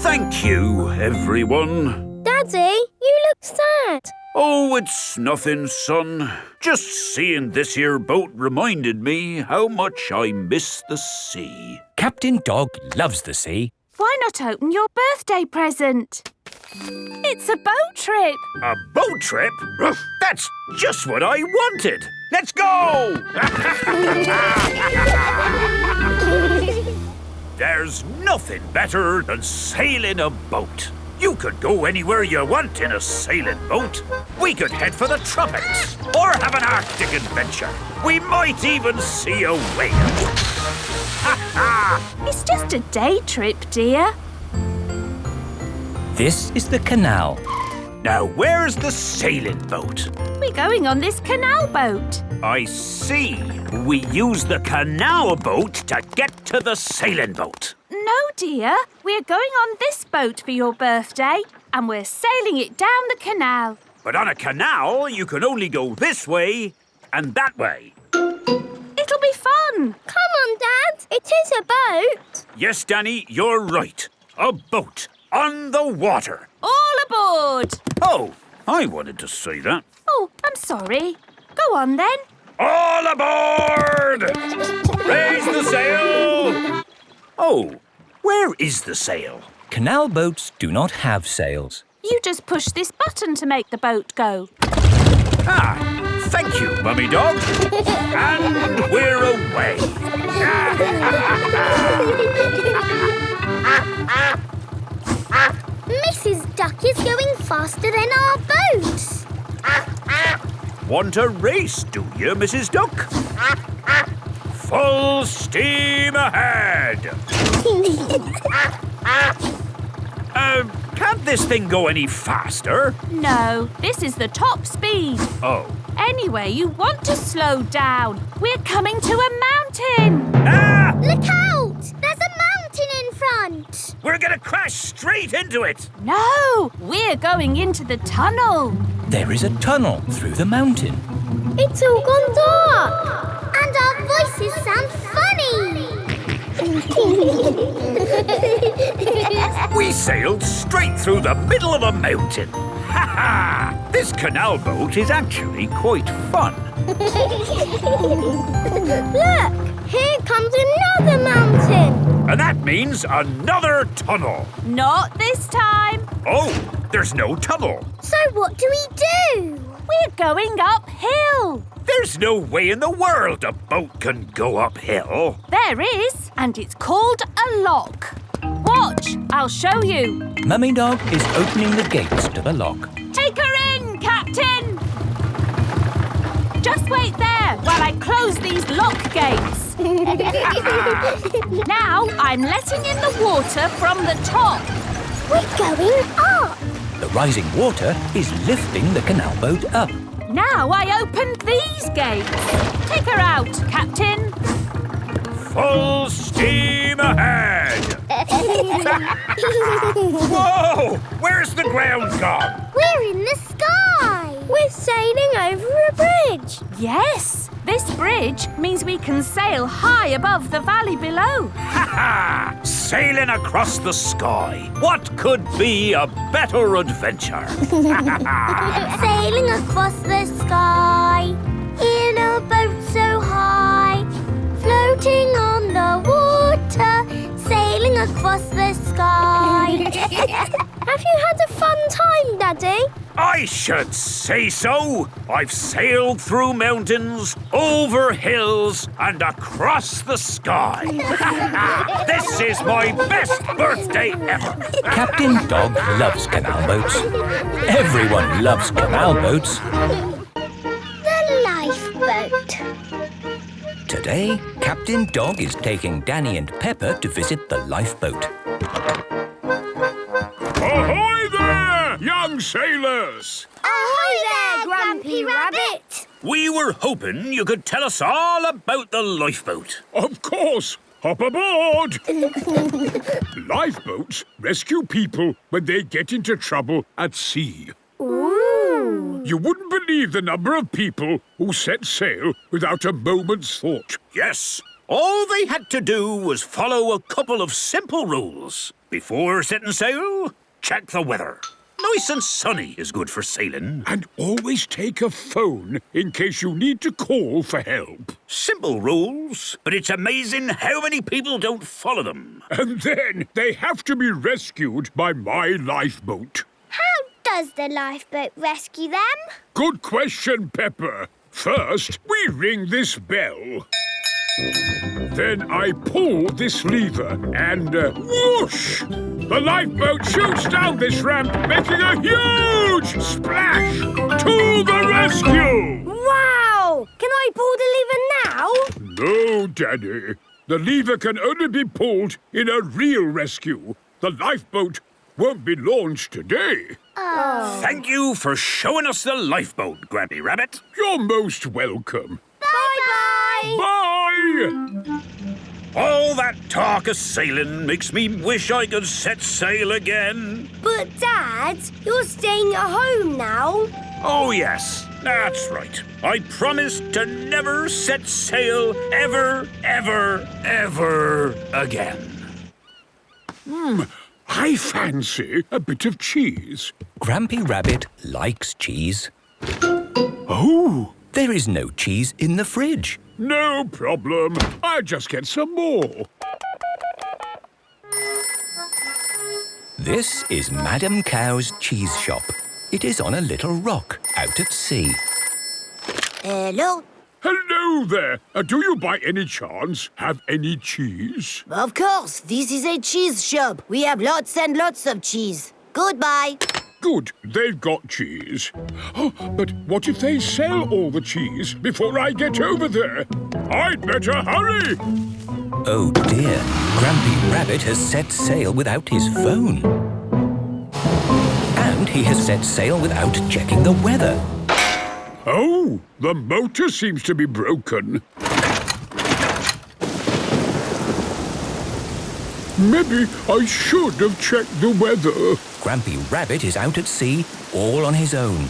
Thank you, everyone. Daddy, you look sad. Oh, it's nothing, son. Just seeing this here boat reminded me how much I miss the sea. Captain Dog loves the sea. Why not open your birthday present? It's a boat trip. A boat trip? That's just what I wanted. Let's go! There's nothing better than sailing a boat. You could go anywhere you want in a sailing boat. We could head for the tropics or have an Arctic adventure. We might even see a whale. It's just a day trip, dear. This is the canal. Now, where's the sailing boat? We're going on this canal boat. I see. We use the canal boat to get to the sailing boat. No, dear. We're going on this boat for your birthday, and we're sailing it down the canal. But on a canal, you can only go this way and that way. It'll be fun. Come on, Dad. It is a boat. Yes, Danny, you're right. A boat on the water. All aboard. Oh, I wanted to say that. Oh, I'm sorry. Go on, then. All aboard! Raise the sail! Oh, where is the sail? Canal boats do not have sails. You just push this button to make the boat go. Ah, thank you, Mummy Dog. And we're away. Mrs. Duck is going faster than our boat. Want a race, do you, Mrs. Duck? Full steam ahead! Can't this thing go any faster? No, this is the top speed. Oh. Anyway, you want to slow down. We're coming to a mountain. Ah! Look out! There's a mountain in front. We're gonna crash straight into it. No, we're going into the tunnel. There is a tunnel through the mountain. It's all gone dark. And our voices sound funny. We sailed straight through the middle of a mountain. Ha ha! This canal boat is actually quite fun. Look, here comes another mountain. And that means another tunnel. Not this time. Oh, there's no tunnel. So what do we do? We're going uphill. There's no way in the world a boat can go uphill. There is, and it's called a lock. Watch, I'll show you. Mummy Dog is opening the gates to the lock. Take her in, Captain. Just wait there while I close these lock gates. Now I'm letting in the water from the top. We're going up. The rising water is lifting the canal boat up. Now I opened these gates. Take her out, Captain. Full steam ahead! Whoa! Where's the ground gone? We're in the sky. We're sailing over a bridge. Yes, this bridge means we can sail high above the valley below. Ha ha! Sailing across the sky. What could be a better adventure? Sailing across the sky in a boat so high, floating on the water, sailing across the sky. Have you had a fun time, Daddy? I should say so. I've sailed through mountains, over hills, and across the sky. This is my best birthday ever. Captain Dog loves canal boats. Everyone loves canal boats. The lifeboat. Today, Captain Dog is taking Danny and Peppa to visit the lifeboat. Ahoy there, young sailors! Ahoy there, Grumpy Rabbit! We were hoping you could tell us all about the lifeboat. Of course! Hop aboard! Lifeboats rescue people when they get into trouble at sea. Ooh! You wouldn't believe the number of people who set sail without a moment's thought. Yes, all they had to do was follow a couple of simple rules. Before setting sail, check the weather. Nice and sunny is good for sailing. And always take a phone in case you need to call for help. Simple rules, but it's amazing how many people don't follow them. And then they have to be rescued by my lifeboat. How does the lifeboat rescue them? Good question, Peppa. First, we ring this bell. Then I pull this lever and whoosh! The lifeboat shoots down this ramp, making a huge splash! To the rescue! Wow! Can I pull the lever now? No, Daddy. The lever can only be pulled in a real rescue. The lifeboat won't be launched today. Thank you for showing us the lifeboat, Grampy Rabbit. You're most welcome. Bye-bye! Bye! All that talk of sailing makes me wish I could set sail again. But, Dad, you're staying at home now. Oh, yes, that's right. I promised to never set sail ever, ever, ever again. I fancy a bit of cheese. Grampy Rabbit likes cheese. Oh! There is no cheese in the fridge. No problem. I'll just get some more. This is Madam Cow's cheese shop. It is on a little rock out at sea. Hello? Hello there. Do you by any chance have any cheese? Of course, this is a cheese shop. We have lots and lots of cheese. Goodbye. Good, they've got cheese. Oh, but what if they sell all the cheese before I get over there? I'd better hurry. Oh dear, Grampy Rabbit has set sail without his phone. And he has set sail without checking the weather. Oh, the motor seems to be broken. Maybe I should have checked the weather. Grampy Rabbit is out at sea, all on his own.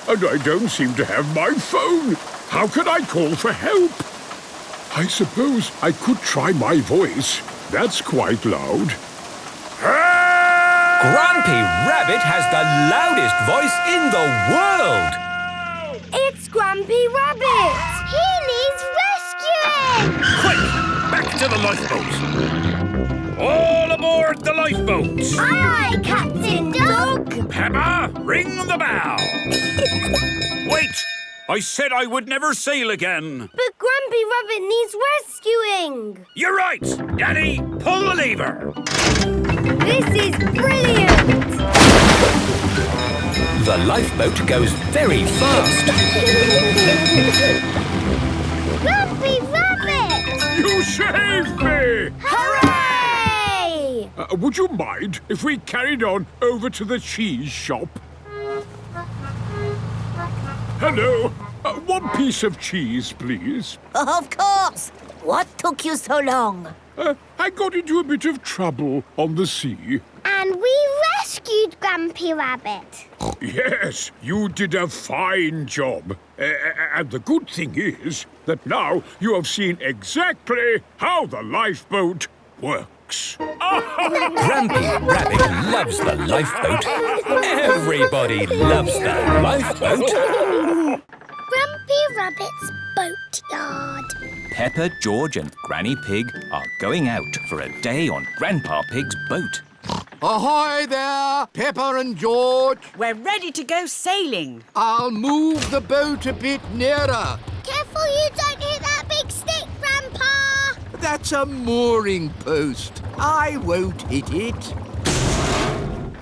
And I don't seem to have my phone. How can I call for help? I suppose I could try my voice. That's quite loud. Grampy Rabbit has the loudest voice in the world! It's Grampy Rabbit! He needs rescuing! Quick, back to the lifeboat. All aboard the lifeboat. Aye, aye, Captain Dog! Peppa, ring the bell. Wait, I said I would never sail again. But Grampy Rabbit needs rescuing! You're right. Daddy, pull the lever. This is brilliant! The lifeboat goes very fast. Grampy Rabbit! You saved me! Hooray! Would you mind if we carried on over to the cheese shop? Hello. One piece of cheese, please. Of course. What took you so long? I got into a bit of trouble on the sea. And we rescued Grampy Rabbit. Yes, you did a fine job. And the good thing is that now you have seen exactly how the lifeboat works. Grampy Rabbit loves the lifeboat. Everybody loves the lifeboat. Grampy Rabbit's boatyard. Peppa, George and Granny Pig are going out for a day on Grandpa Pig's boat. Ahoy there, Peppa and George. We're ready to go sailing. I'll move the boat a bit nearer. Careful you don't hit that big stick, Grandpa! That's a mooring post. I won't hit it.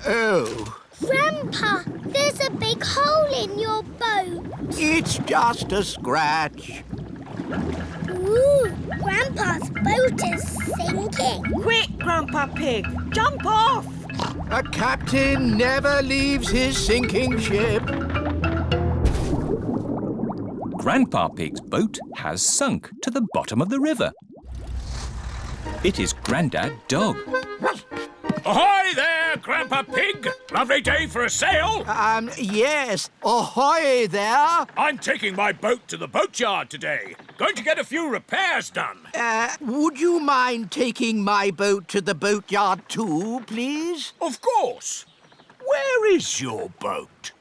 Oh. Grandpa, there's a big hole in your boat. It's just a scratch. Ooh, Grandpa's boat is sinking. Quick, Grandpa Pig, jump off. A captain never leaves his sinking ship. Grandpa Pig's boat has sunk to the bottom of the river. It is Grandad Dog. Ahoy there, Grandpa Pig! Lovely day for a sail. Yes. Ahoy there. I'm taking my boat to the boatyard today. Going to get a few repairs done. Would you mind taking my boat to the boatyard too, please? Of course. Where is your boat?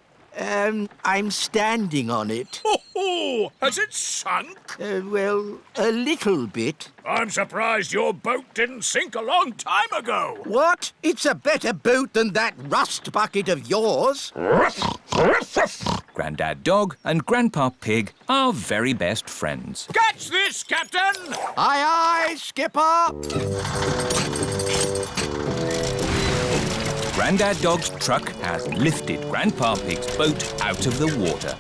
I'm standing on it. Oh, has it sunk? Well, a little bit. I'm surprised your boat didn't sink a long time ago. What? It's a better boat than that rust bucket of yours. Grandad Dog and Grandpa Pig are very best friends. Catch this, Captain! Aye, aye, Skipper. Grandad Dog's truck has lifted Grandpa Pig's boat out of the water.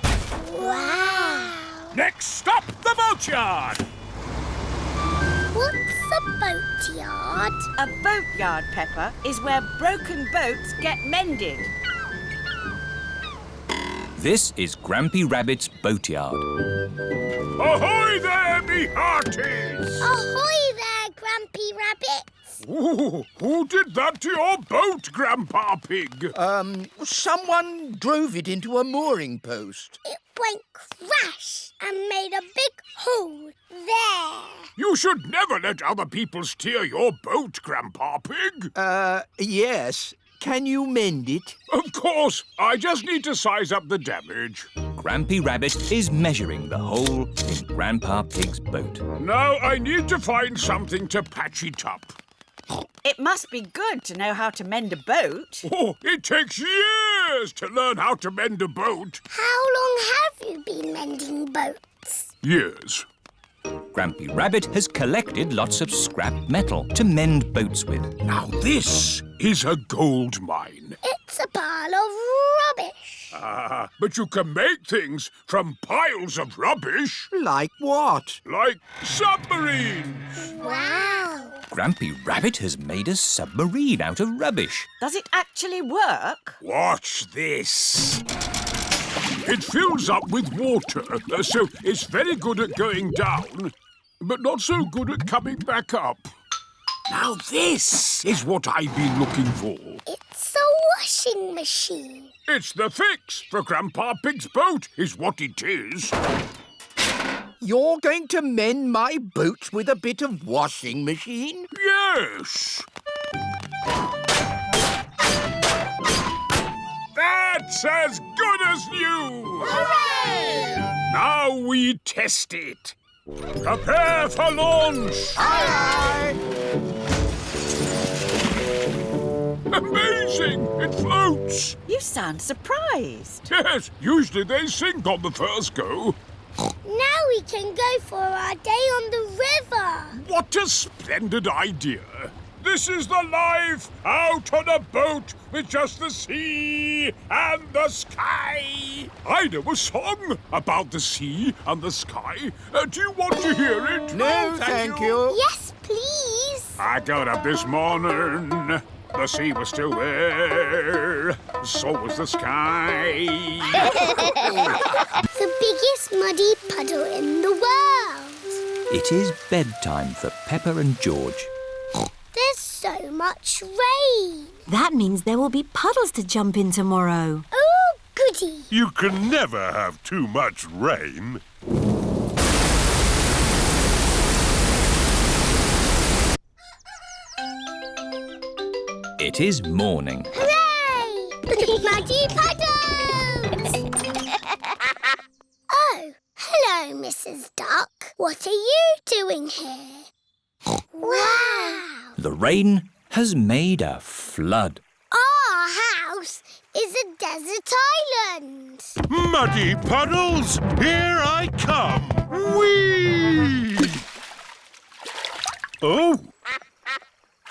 Wow! Next stop, the boatyard! What's a boatyard? A boatyard, Peppa, is where broken boats get mended. This is Grampy Rabbit's boatyard. Ahoy there, me hearties! Ahoy there, Grampy Rabbit! Ooh, who did that to your boat, Grandpa Pig? Someone drove it into a mooring post. It went crash and made a big hole there. You should never let other people steer your boat, Grandpa Pig. Yes. Can you mend it? Of course. I just need to size up the damage. Grampy Rabbit is measuring the hole in Grandpa Pig's boat. Now I need to find something to patch it up. It must be good to know how to mend a boat. Oh, it takes years to learn how to mend a boat. How long have you been mending boats? Years. Grampy Rabbit has collected lots of scrap metal to mend boats with. Now this is a gold mine. It's a pile of rubbish. But you can make things from piles of rubbish. Like what? Like submarines. Wow. Grampy Rabbit has made a submarine out of rubbish. Does it actually work? Watch this. It fills up with water, so it's very good at going down, but not so good at coming back up. Now this is what I've been looking for. It's a washing machine. It's the fix for Grandpa Pig's boat, is what it is. You're going to mend my boat with a bit of washing machine? Yes. That's as good as new! Hooray! Now we test it. Prepare for launch! Aye! Amazing! It floats! You sound surprised. Yes, usually they sink on the first go. Now we can go for our day on the river. What a splendid idea! This is the life out on a boat with just the sea and the sky. I know a song about the sea and the sky. Do you want to hear it? No, thank you. Yes, please. I got up this morning. The sea was still there. So was the sky. The biggest muddy puddle in the world. It is bedtime for Peppa and George. There's so much rain. That means there will be puddles to jump in tomorrow. Oh, goody. You can never have too much rain. It is morning. Hooray! Muddy puddles! Oh, hello, Mrs. Duck. What are you doing here? Wow! The rain has made a flood. Our house is a desert island. Muddy puddles, here I come. Whee! Oh!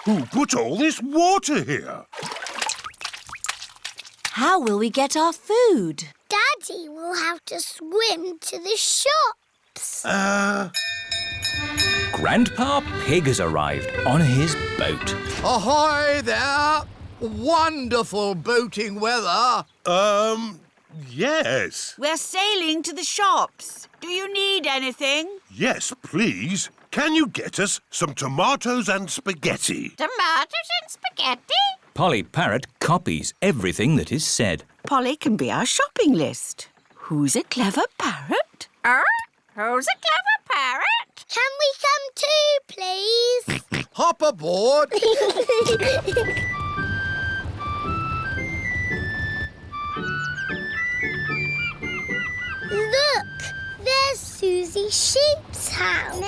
Who put all this water here? How will we get our food? Daddy will have to swim to the shops. Grandpa Pig has arrived on his boat. Ahoy there! Wonderful boating weather. Yes. We're sailing to the shops. Do you need anything? Yes, please. Can you get us some tomatoes and spaghetti? Tomatoes and spaghetti? Polly Parrot copies everything that is said. Polly can be our shopping list. Who's a clever parrot? Who's a clever parrot? Can we come too, please? Hop aboard. Look, there's Susie Sheep's house.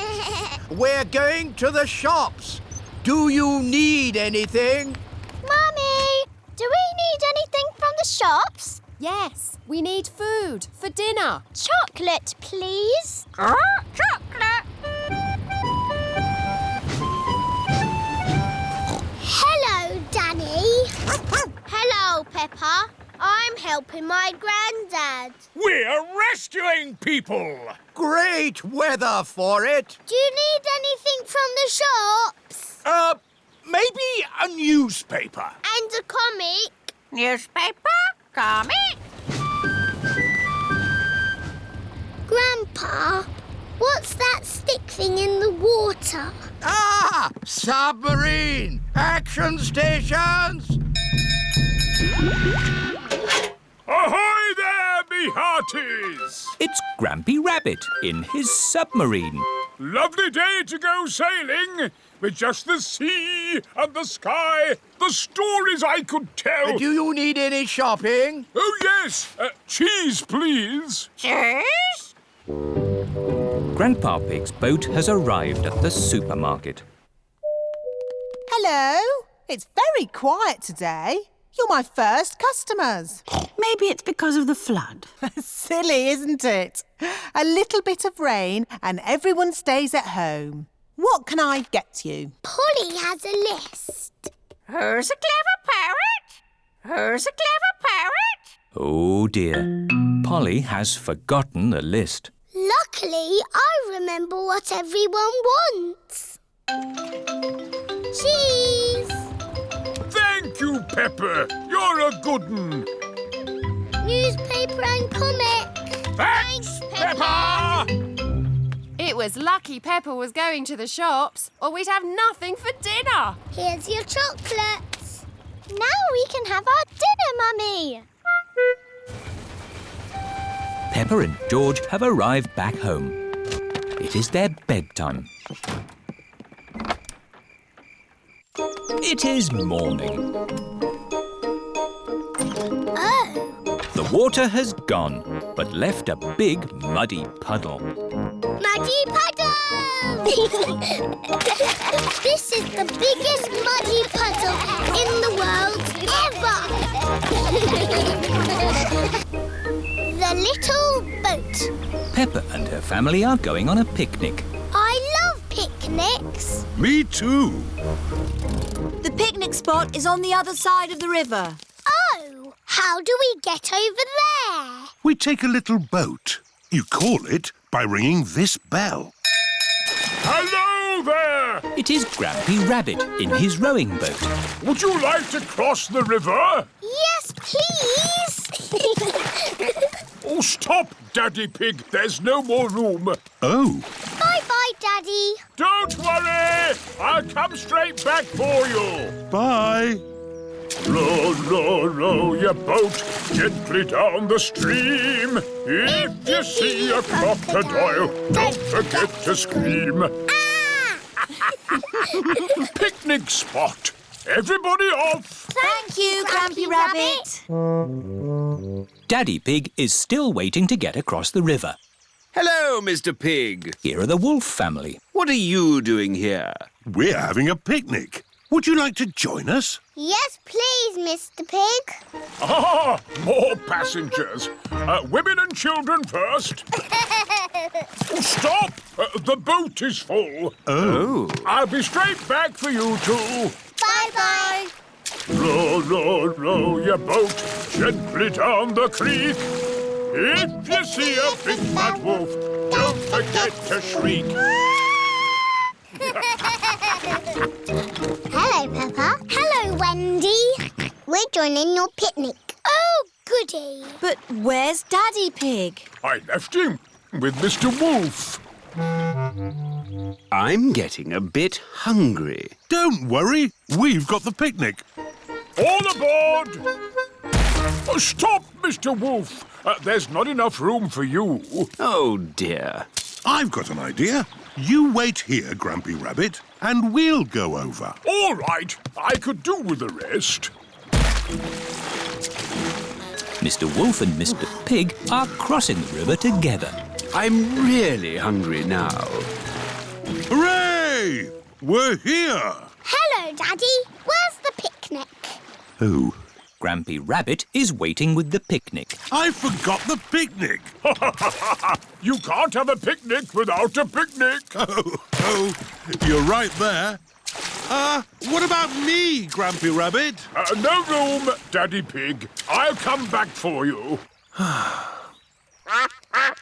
We're going to the shops. Do you need anything? Mummy, do we need anything from the shops? Yes, we need food for dinner. Chocolate, please. Chocolate. Hello, Danny. Hello, Peppa. I'm helping my granddad. We're rescuing people! Great weather for it. Do you need anything from the shops? Maybe a newspaper. And a comic? Newspaper? Comic? Grandpa, what's that stick thing in the water? Ah! Submarine! Action stations! Ahoy there, me hearties! It's Grampy Rabbit in his submarine. Lovely day to go sailing with just the sea and the sky. The stories I could tell. Do you need any shopping? Oh, yes. Cheese, please. Cheese? Grandpa Pig's boat has arrived at the supermarket. Hello. It's very quiet today. You're my first customers. Maybe it's because of the flood. Silly, isn't it? A little bit of rain and everyone stays at home. What can I get you? Polly has a list. Who's a clever parrot? Who's a clever parrot? Oh dear. Polly has forgotten the list. Luckily, I remember what everyone wants. Cheese! Thank you, Peppa. You're a good un. Newspaper and comic. Thanks, Peppa! It was lucky Peppa was going to the shops, or we'd have nothing for dinner. Here's your chocolates. Now we can have our dinner, Mummy. Peppa and George have arrived back home. It is their bedtime. It is morning. Oh. The water has gone, but left a big muddy puddle. Muddy puddle! This is the biggest muddy puddle in the world ever! The little boat. Peppa and her family are going on a picnic. I love picnics. Me too. The picnic spot is on the other side of the river. Oh, how do we get over there? We take a little boat. You call it by ringing this bell. Hello there! It is Grampy Rabbit in his rowing boat. Would you like to cross the river? Yes, please. Oh, stop, Daddy Pig. There's no more room. Oh. Bye-bye, Daddy. Don't worry. I'll come straight back for you. Bye. Row, row, row your boat gently down the stream. If you see a crocodile, don't forget to scream. Picnic spot. Everybody off. Thank you, Grampy Rabbit. Daddy Pig is still waiting to get across the river. Hello, Mr. Pig. Here are the Wolf family. What are you doing here? We're having a picnic. Would you like to join us? Yes, please, Mr. Pig. Ah, more passengers. Women and children first. Oh, stop! The boat is full. Oh. I'll be straight back for you two. Bye-bye. Row, row, row your boat gently down the creek. If you see a big fat wolf, don't forget to shriek. Hello, Peppa. Hello, Wendy. We're joining your picnic. Oh, goody. But where's Daddy Pig? I left him with Mr. Wolf. I'm getting a bit hungry. Don't worry. We've got the picnic. All aboard! Oh, stop, Mr. Wolf. There's not enough room for you. Oh, dear. I've got an idea. You wait here, Grampy Rabbit, and we'll go over. All right. I could do with the rest. Mr. Wolf and Mr. Pig are crossing the river together. I'm really hungry now. Hooray! We're here! Hello, Daddy. Where's the picnic? Oh. Grampy Rabbit is waiting with the picnic. I forgot the picnic. You can't have a picnic without a picnic. Oh, you're right there. What about me, Grampy Rabbit? No room, Daddy Pig. I'll come back for you.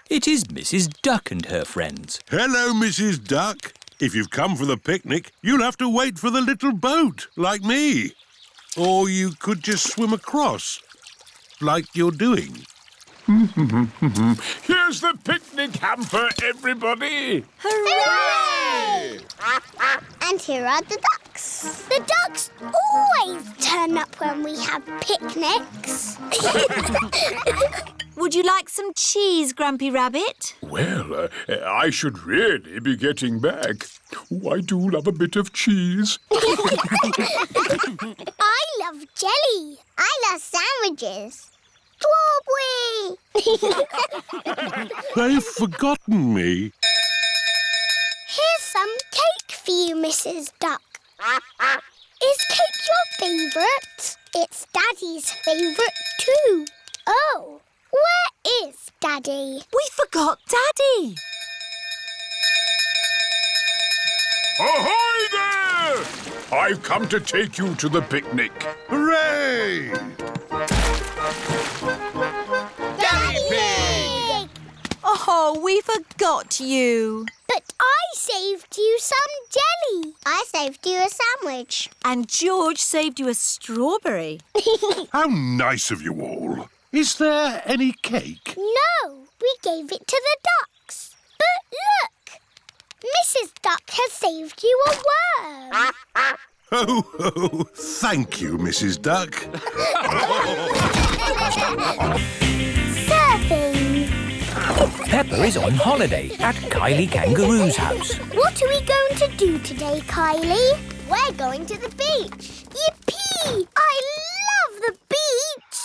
It is Mrs. Duck and her friends. Hello, Mrs. Duck. If you've come for the picnic, you'll have to wait for the little boat, like me. Or you could just swim across, like you're doing. Here's the picnic hamper, everybody. Hooray! And here are the ducks. The ducks always turn up when we have picnics. Would you like some cheese, Grumpy Rabbit? Well, I should really be getting back. Oh, I do love a bit of cheese. I love jelly. I love sandwiches. Strawberry! They've forgotten me. Here's some cake for you, Mrs. Duck. Is cake your favourite? It's Daddy's favourite too. Oh, where is Daddy? We forgot Daddy. Ahoy there! I've come to take you to the picnic. Hooray! Daddy Pig! Oh, we forgot you. But I saved you some jelly. I saved you a sandwich. And George saved you a strawberry. How nice of you all. Is there any cake? No, we gave it to the ducks. But look, Mrs. Duck has saved you a worm. Oh, thank you, Mrs. Duck. Surfing. Peppa is on holiday at Kylie Kangaroo's house. What are we going to do today, Kylie? We're going to the beach. Yippee! I love the beach.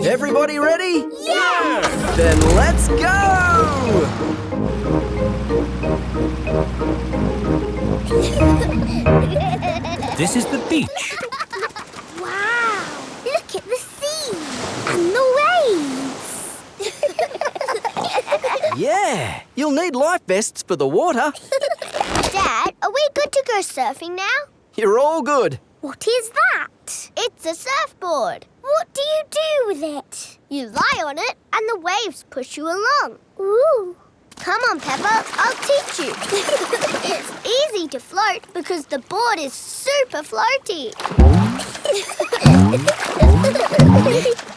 Everybody ready? Yeah! Then let's go! This is the beach. Wow! Look at the sea and the waves. Yeah, you'll need life vests for the water. Dad, are we good to go surfing now? You're all good. What is that? It's a surfboard. What do you do with it? You lie on it and the waves push you along. Ooh. Come on, Peppa, I'll teach you. It's easy to float because the board is super floaty.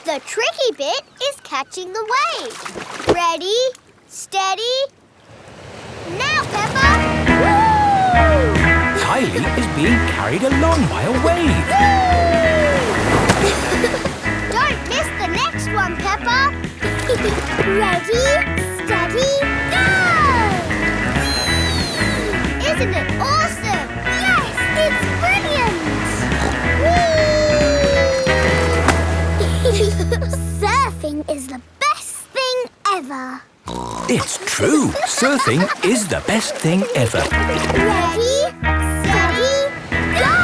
The tricky bit is catching the wave. Ready, steady, now, Peppa! Woo! Kylie is being carried along by a wave. Don't miss the next one, Peppa. Ready, steady, go! Isn't it awesome? Yes, it's brilliant! Surfing is the best thing ever. It's true. Surfing is the best thing ever. Ready, steady, go!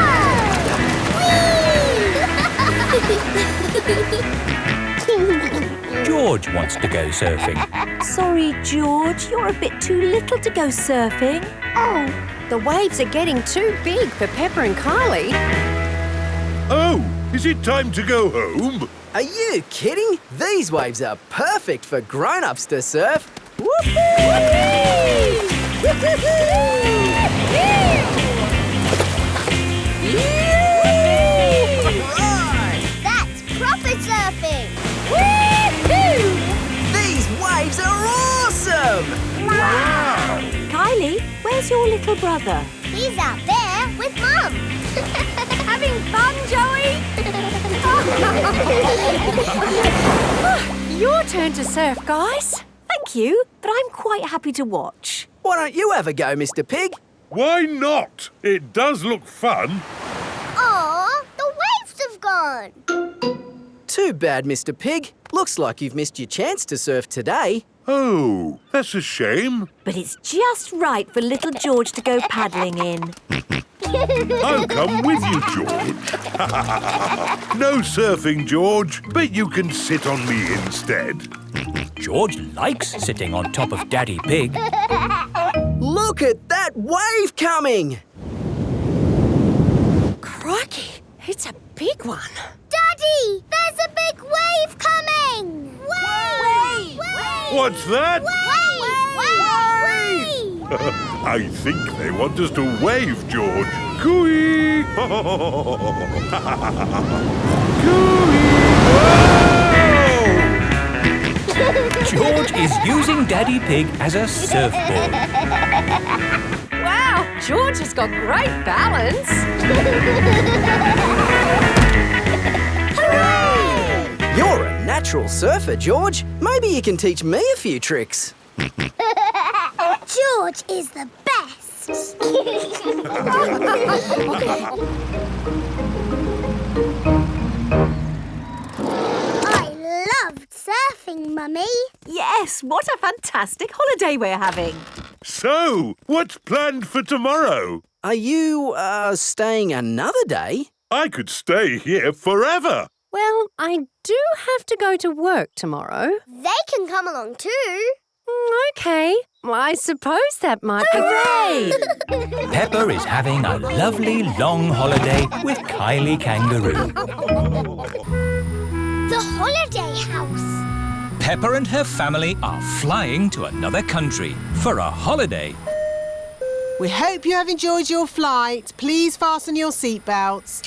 George wants to go surfing. Sorry, George, you're a bit too little to go surfing. Oh, the waves are getting too big for Peppa and Kylie. Oh, is it time to go home? Are you kidding? These waves are perfect for grown-ups to surf. Whoopee! that's proper surfing! These waves are awesome! Wow! Kylie, where's your little brother? He's out there with Mum. Having fun, Joey? Your turn to surf, guys. Thank you, but I'm quite happy to watch. Why don't you have a go, Mr. Pig? Why not? It does look fun. Aw, the waves have gone. Too bad, Mr. Pig. Looks like you've missed your chance to surf today. Oh, that's a shame. But it's just right for little George to go paddling in. I'll come with you, George. No surfing, George, but you can sit on me instead. George likes sitting on top of Daddy Pig. Look at that wave coming! Crikey, it's a big one. Daddy, there's a big wave coming! Wave! What's that? Wave! I think they want us to wave, George. Cooey! George is using Daddy Pig as a surfboard. Wow, George has got great balance. Hooray! You're a natural surfer, George. Maybe you can teach me a few tricks. George is the best. I loved surfing, Mummy. Yes, what a fantastic holiday we're having. So, what's planned for tomorrow? Are you, staying another day? I could stay here forever. Well, I do have to go to work tomorrow. They can come along too. OK. Well, I suppose that might be... Hooray! Peppa is having a lovely long holiday with Kylie Kangaroo. The holiday house. Peppa and her family are flying to another country for a holiday. We hope you have enjoyed your flight. Please fasten your seatbelts.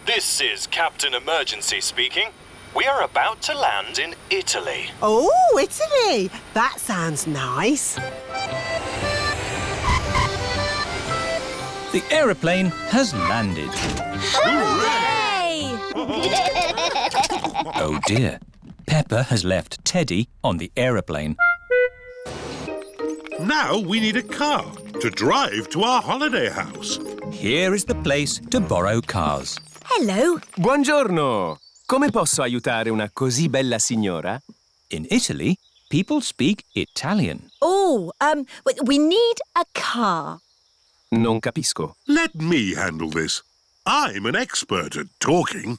This is Captain Emergency speaking. We are about to land in Italy. Oh, Italy! That sounds nice. The aeroplane has landed. Hooray! Oh dear, Peppa has left Teddy on the aeroplane. Now we need a car to drive to our holiday house. Here is the place to borrow cars. Hello. Buongiorno. Come posso aiutare una così bella signora? In Italy, people speak Italian. Oh, we need a car. Non capisco. Let me handle this. I'm an expert at talking.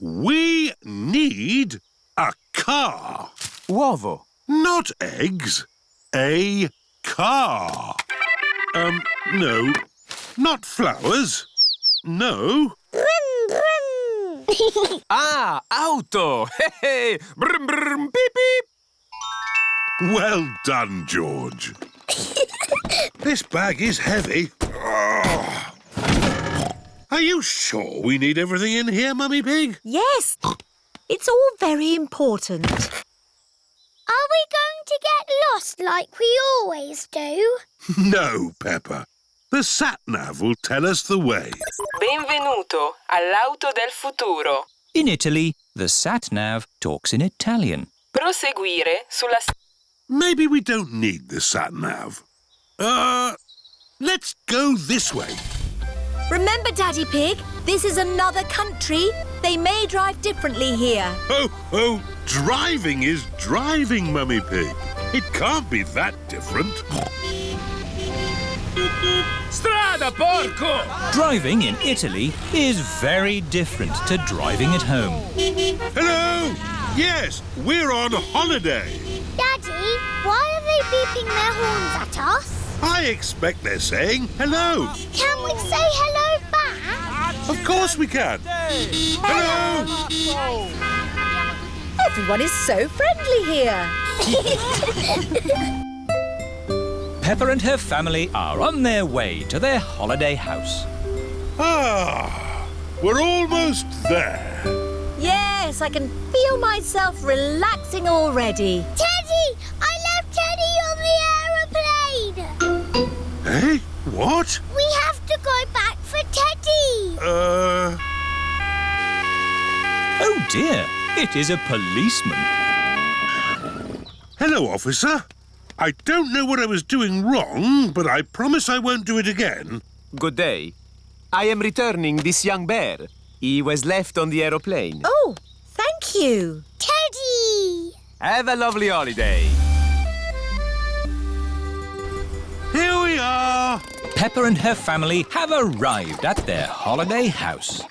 We need a car. Uovo. Not eggs. A car. No. Not flowers. No. Brum, brum. Ah, auto! Hey, brum, brum, beep, beep. Well done, George. This bag is heavy. Are you sure we need everything in here, Mummy Pig? Yes. It's all very important. Are we going to get lost like we always do? No, Peppa. The sat-nav will tell us the way. Benvenuto all'auto del futuro. In Italy, the sat-nav talks in Italian. Proseguire sulla... Maybe we don't need the sat-nav. Let's go this way. Remember, Daddy Pig, this is another country. They may drive differently here. Oh, driving is driving, Mummy Pig. It can't be that different. Strada, porco! Driving in Italy is very different to driving at home. Hello! Yes, we're on holiday. Daddy, why are they beeping their horns at us? I expect they're saying hello. Can we say hello back? Of course we can. Hello! Everyone is so friendly here. Peppa and her family are on their way to their holiday house. We're almost there. Yes, I can feel myself relaxing already. Teddy! I left Teddy on the aeroplane! Eh? What? We have to go back for Teddy! Oh dear, it is a policeman. Hello, officer. I don't know what I was doing wrong, but I promise I won't do it again. Good day. I am returning this young bear. He was left on the aeroplane. Oh, thank you. Teddy! Have a lovely holiday. Here we are. Peppa and her family have arrived at their holiday house.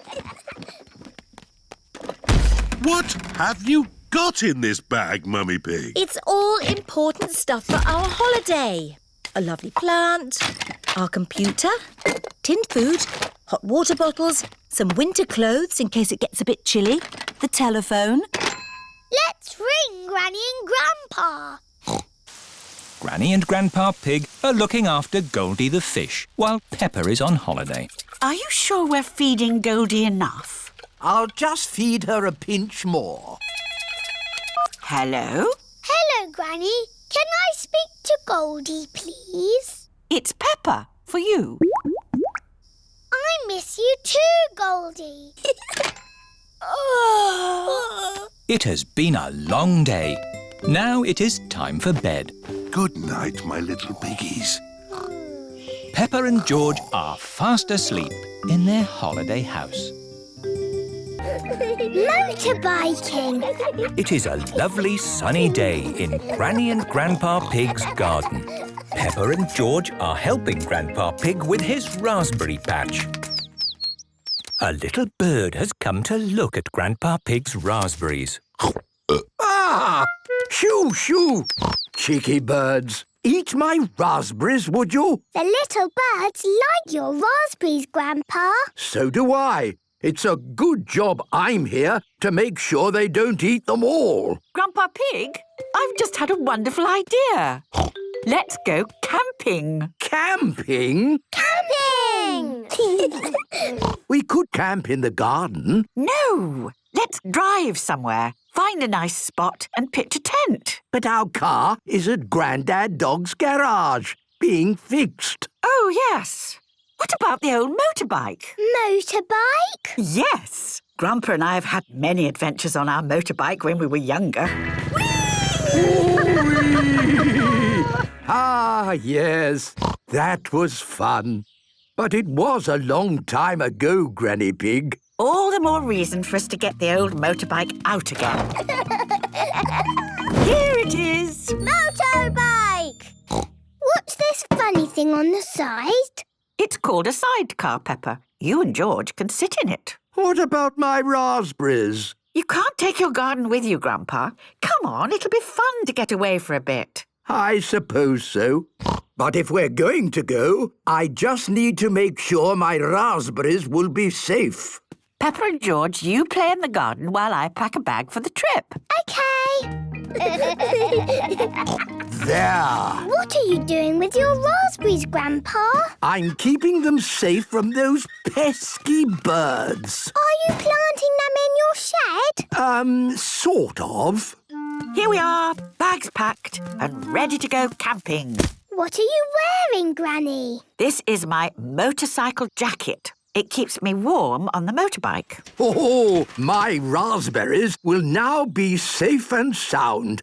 What have you got in this bag, Mummy Pig? It's all important stuff for our holiday. a lovely plant, our computer, tinned food, hot water bottles, some winter clothes in case it gets a bit chilly, the telephone. Let's ring Granny and Grandpa. Granny and Grandpa Pig are looking after Goldie the fish while Peppa is on holiday. Are you sure we're feeding Goldie enough? I'll just feed her a pinch more. Hello? Hello, Granny. Can I speak to Goldie, please? It's Peppa, for you. I miss you too, Goldie. It has been a long day. Now it is time for bed. Good night, my little piggies. Peppa and George are fast asleep in their holiday house. Motorbiking. It is a lovely sunny day in Granny and Grandpa Pig's garden. Peppa and George are helping Grandpa Pig with his raspberry patch. A little bird has come to look at Grandpa Pig's raspberries. Ah! Shoo, shoo! Cheeky birds. Eat my raspberries, would you? The little birds like your raspberries, Grandpa. So do I. It's a good job I'm here to make sure they don't eat them all. Grandpa Pig, I've just had a wonderful idea. Let's go camping. Camping? Camping! We could camp in the garden. No, let's drive somewhere. Find a nice spot and pitch a tent. But our car is at Grandad Dog's garage, being fixed. Oh, yes. What about the old motorbike? Motorbike? Yes. Grandpa and I have had many adventures on our motorbike when we were younger. Ah, yes. That was fun. But it was a long time ago, Granny Pig. All the more reason for us to get the old motorbike out again. Here it is. Motorbike! What's this funny thing on the side? It's called a sidecar, Peppa. You and George can sit in it. What about my raspberries? You can't take your garden with you, Grandpa. Come on, it'll be fun to get away for a bit. I suppose so. But if we're going to go, I just need to make sure my raspberries will be safe. Peppa and George, you play in the garden while I pack a bag for the trip. OK. There. What are you doing with your raspberries, Grandpa? I'm keeping them safe from those pesky birds. Are you planting them in your shed? Sort of. Here we are, bags packed and ready to go camping. What are you wearing, Granny? This is my motorcycle jacket. It keeps me warm on the motorbike. Oh, my raspberries will now be safe and sound.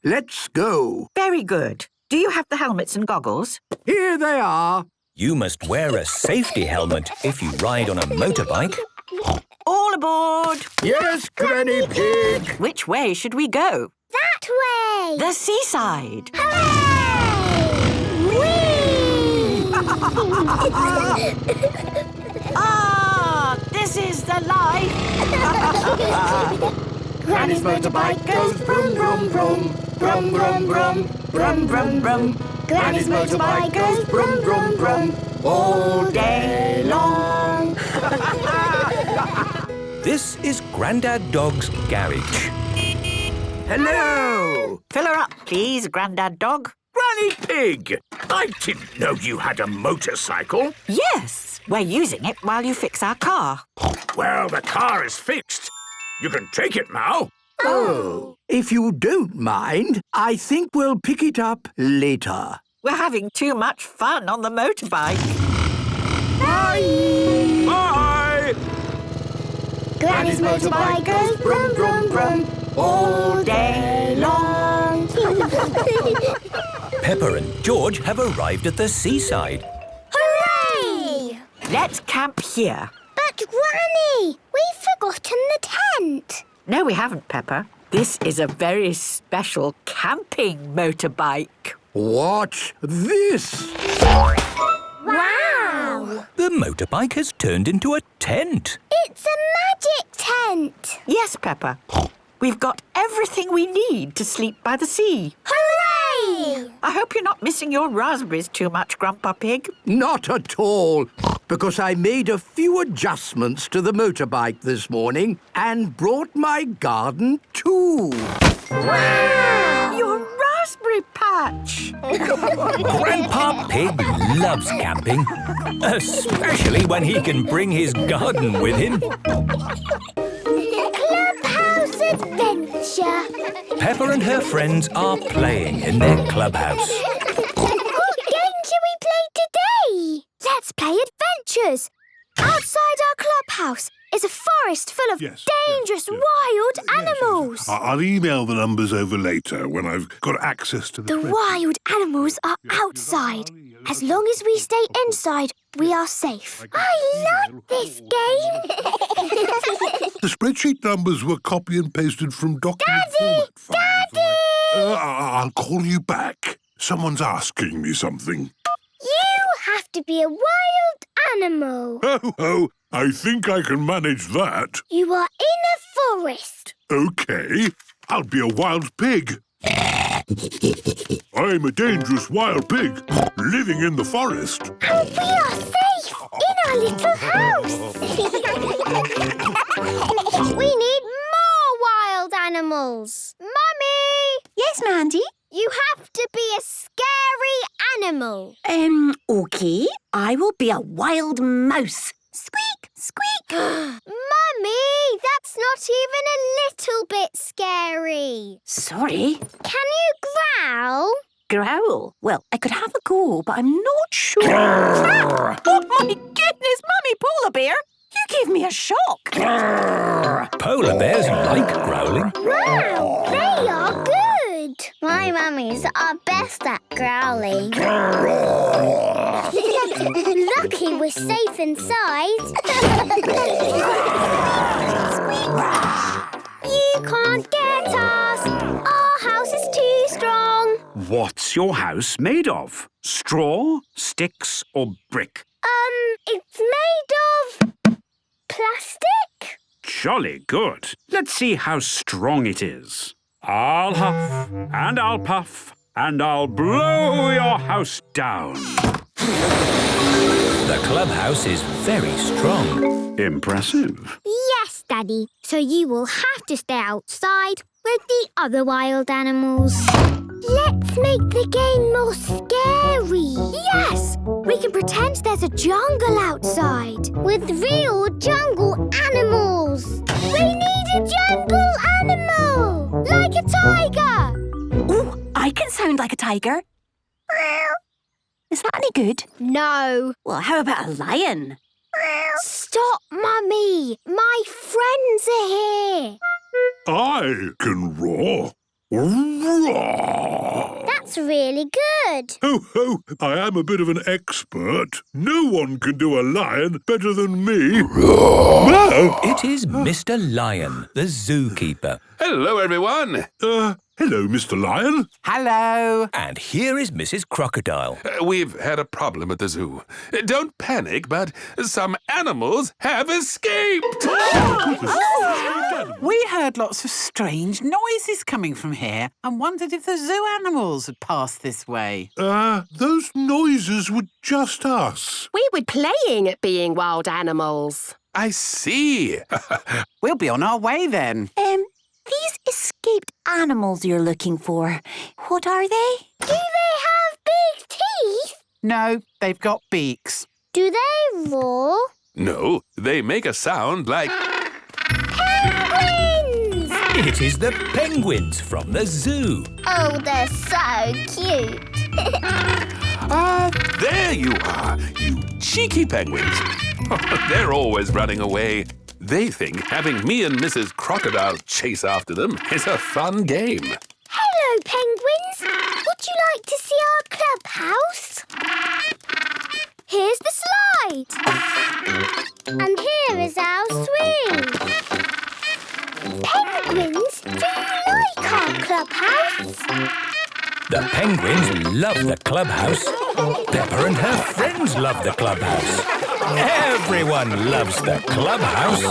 Let's go. Very good. Do you have the helmets and goggles? Here they are. You must wear a safety helmet if you ride on a motorbike. All aboard. Yes, Granny Pig. Which way should we go? That way. The seaside. Hooray! Whee! Ah, this is the life. Granny's motorbike goes brum, brum, brum. Brum, brum, brum. Brum, brum, brum. Granny's motorbike goes brum, brum, brum. All day long. This is Grandad Dog's garage. Hello. Fill her up, please, Grandad Dog. Granny Pig, I didn't know you had a motorcycle. Yes, we're using it while you fix our car. Well, the car is fixed. You can take it now. Oh. If you don't mind, I think we'll pick it up later. We're having too much fun on the motorbike. Bye! Bye! Granny's motorbike goes brum, brum, brum. All day long. Peppa and George have arrived at the seaside. Hooray! Let's camp here. But, Granny, we've forgotten the tent. No, we haven't, Peppa. This is a very special camping motorbike. Watch this. Wow! The motorbike has turned into a tent. It's a magic tent. Yes, Peppa. We've got everything we need to sleep by the sea. Hooray! Yay! I hope you're not missing your raspberries too much, Grandpa Pig. Not at all, because I made a few adjustments to the motorbike this morning and brought my garden too. Wow! Your raspberry patch! Grandpa Pig loves camping, especially when he can bring his garden with him. Clubhouse Adventure. Peppa and her friends are playing in their clubhouse. What game shall we play today? Let's play adventures. Outside our clubhouse is a forest full of dangerous wild animals. I'll email the numbers over later when I've got access to the The wild animals are outside. As long as we stay inside, we are safe. I like this game. The spreadsheet numbers were copy and pasted from document format files. Daddy! I'll call you back. Someone's asking me something. You have to be a wild animal. Oh, I think I can manage that. You are in a forest. OK, I'll be a wild pig. I'm a dangerous wild pig living in the forest. And we are safe in our little house. We need more wild animals. Mummy! Yes, Mandy? You have to be a scary animal. OK. I will be a wild mouse. Squeak, squeak. Mummy, that's not even a little bit scary. Sorry. Can you growl? Growl? Well, I could have a go, but I'm not sure. Oh, my goodness, Mummy Polar Bear! You gave me a shock. Polar bears like growling. Wow, they are good. My mummies are best at growling. Lucky we're safe inside. You can't get us. Our house is too strong. What's your house made of? Straw, sticks, or brick? It's made of plastic. Jolly good. Let's see how strong it is. I'll huff, and I'll puff, and I'll blow your house down. The clubhouse is very strong. Impressive. Yes, Daddy. So you will have to stay outside with the other wild animals. Let's make the game more scary. Yes! We can pretend there's a jungle outside with real jungle animals. We need a jungle animal! Like a tiger! Oh, I can sound like a tiger. Is that any good? No. Well, how about a lion? Stop, Mummy! My friends are here. I can roar. Roar! That's really good. Ho, I am a bit of an expert. No one can do a lion better than me. No! It is Mr. Lion, the zookeeper. Hello, everyone. Hello, Mr. Lion. Hello. And here is Mrs. Crocodile. We've had a problem at the zoo. Don't panic, but some animals have escaped. We heard lots of strange noises coming from here and wondered if the zoo animals had passed this way. Those noises were just us. We were playing at being wild animals. I see. We'll be on our way then. These escaped animals you're looking for, what are they? Do they have big teeth? No, they've got beaks. Do they roar? No, they make a sound like... Penguins! It is the penguins from the zoo. Oh, they're so cute. There you are, you cheeky penguins. They're always running away. They think having me and Mrs. Crocodile chase after them is a fun game. Hello, penguins. Would you like to see our clubhouse? Here's the slide. And here is our swing. Penguins, do you like our clubhouse? The penguins love the clubhouse. Peppa and her friends love the clubhouse. Everyone loves the clubhouse.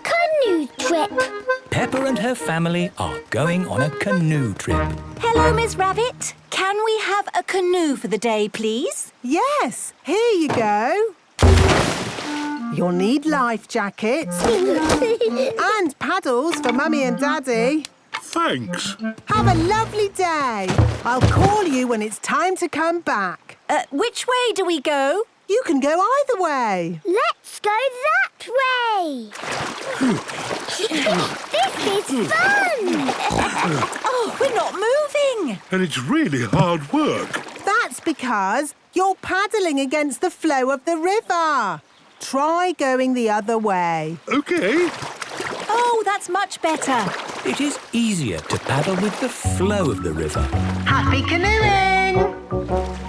Canoe trip. Peppa and her family are going on a canoe trip. Hello, Miss Rabbit. Can we have a canoe for the day, please? Yes, here you go. You'll need life jackets and paddles for Mummy and Daddy. Thanks. Have a lovely day. I'll call you when it's time to come back. Which way do we go? You can go either way. Let's go that way. This is fun. Oh, we're not moving. And it's really hard work. That's because you're paddling against the flow of the river. Try going the other way. OK. Oh, that's much better. It is easier to paddle with the flow of the river. Happy canoeing!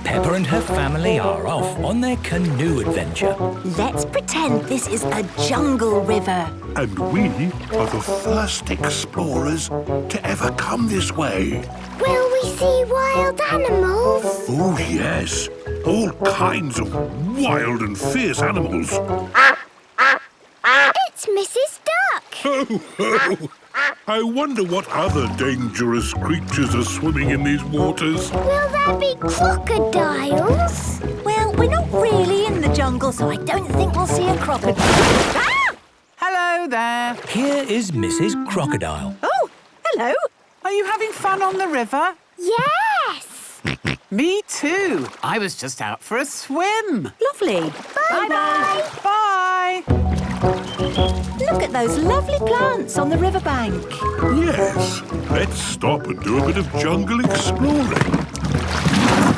Peppa and her family are off on their canoe adventure. Let's pretend this is a jungle river. And we are the first explorers to ever come this way. Will we see wild animals? Oh, yes. All kinds of wild and fierce animals. It's Mrs. Duck. Ho, ho! I wonder what other dangerous creatures are swimming in these waters. Will there be crocodiles? Well, we're not really in the jungle, so I don't think we'll see a crocodile. Ah! Hello there. Here is Mrs. Crocodile. Oh, hello. Are you having fun on the river? Yes. Me too. I was just out for a swim. Lovely. Bye-bye. Bye. Look at those lovely plants on the riverbank. Yes. Let's stop and do a bit of jungle exploring.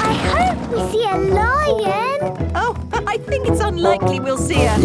I hope we see a lion. Oh, I think it's unlikely we'll see a...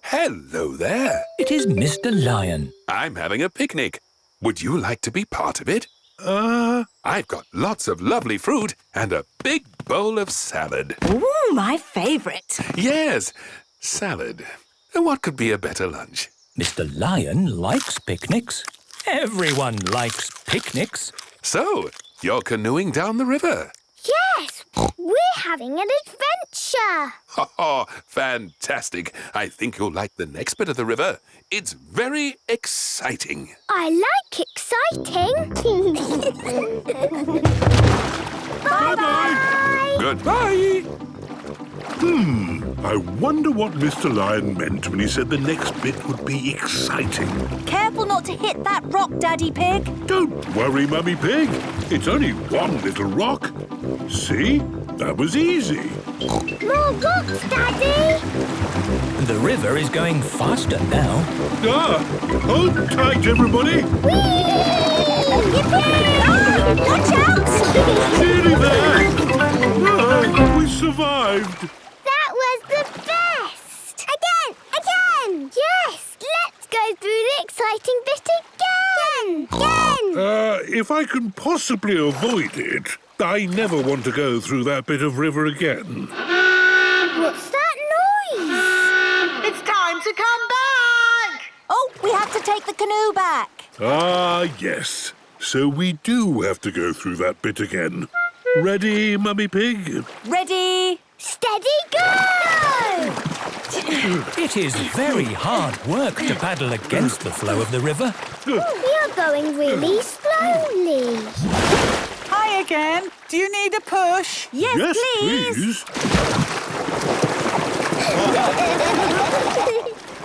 Hello there. It is Mr. Lion. I'm having a picnic. Would you like to be part of it? I've got lots of lovely fruit and a big bowl of salad. Ooh, my favourite. Yes, salad. What could be a better lunch? Mr. Lion likes picnics. Everyone likes picnics. So, you're canoeing down the river? Yes, we're having an adventure. Oh, fantastic. I think you'll like the next bit of the river. It's very exciting. I like exciting. Bye-bye. Goodbye. I wonder what Mr. Lion meant when he said the next bit would be exciting. Careful not to hit that rock, Daddy Pig. Don't worry, Mummy Pig. It's only one little rock. See? That was easy. More rocks, Daddy. The river is going faster now. Hold tight, everybody. Watch out! Nearly there. We survived. That was the best! Again! Yes! Let's go through the exciting bit again! If I can possibly avoid it, I never want to go through that bit of river again. What's that noise? It's time to come back! Oh, we have to take the canoe back. Ah, yes. So we do have to go through that bit again. Ready, Mummy Pig? Ready? Steady, go! It is very hard work to paddle against the flow of the river. We are going really slowly. Hi again. Do you need a push? Yes, please.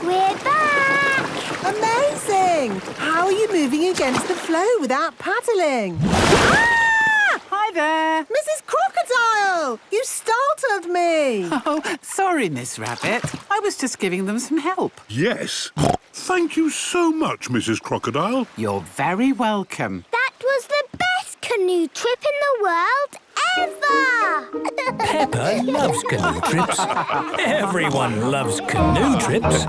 We're back! Amazing! How are you moving against the flow without paddling? Hi there. Mrs. Crocodile! You startled me! Oh, sorry, Miss Rabbit. I was just giving them some help. Yes. Thank you so much, Mrs. Crocodile. You're very welcome. That was the best canoe trip in the world ever! Peppa loves canoe trips. Everyone loves canoe trips.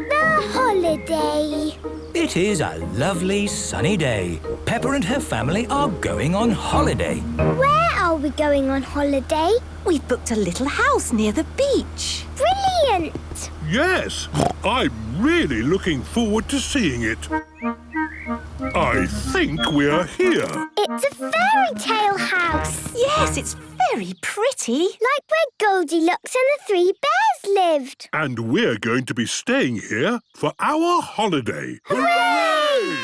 The holiday. It is a lovely sunny day. Peppa and her family are going on holiday. Where are we going on holiday? We've booked a little house near the beach. Brilliant! Yes. I'm really looking forward to seeing it. I think we're here. It's a fairy tale house. Yes, it's very pretty. Like where Goldilocks and the three bears lived. And we're going to be staying here for our holiday. Hooray!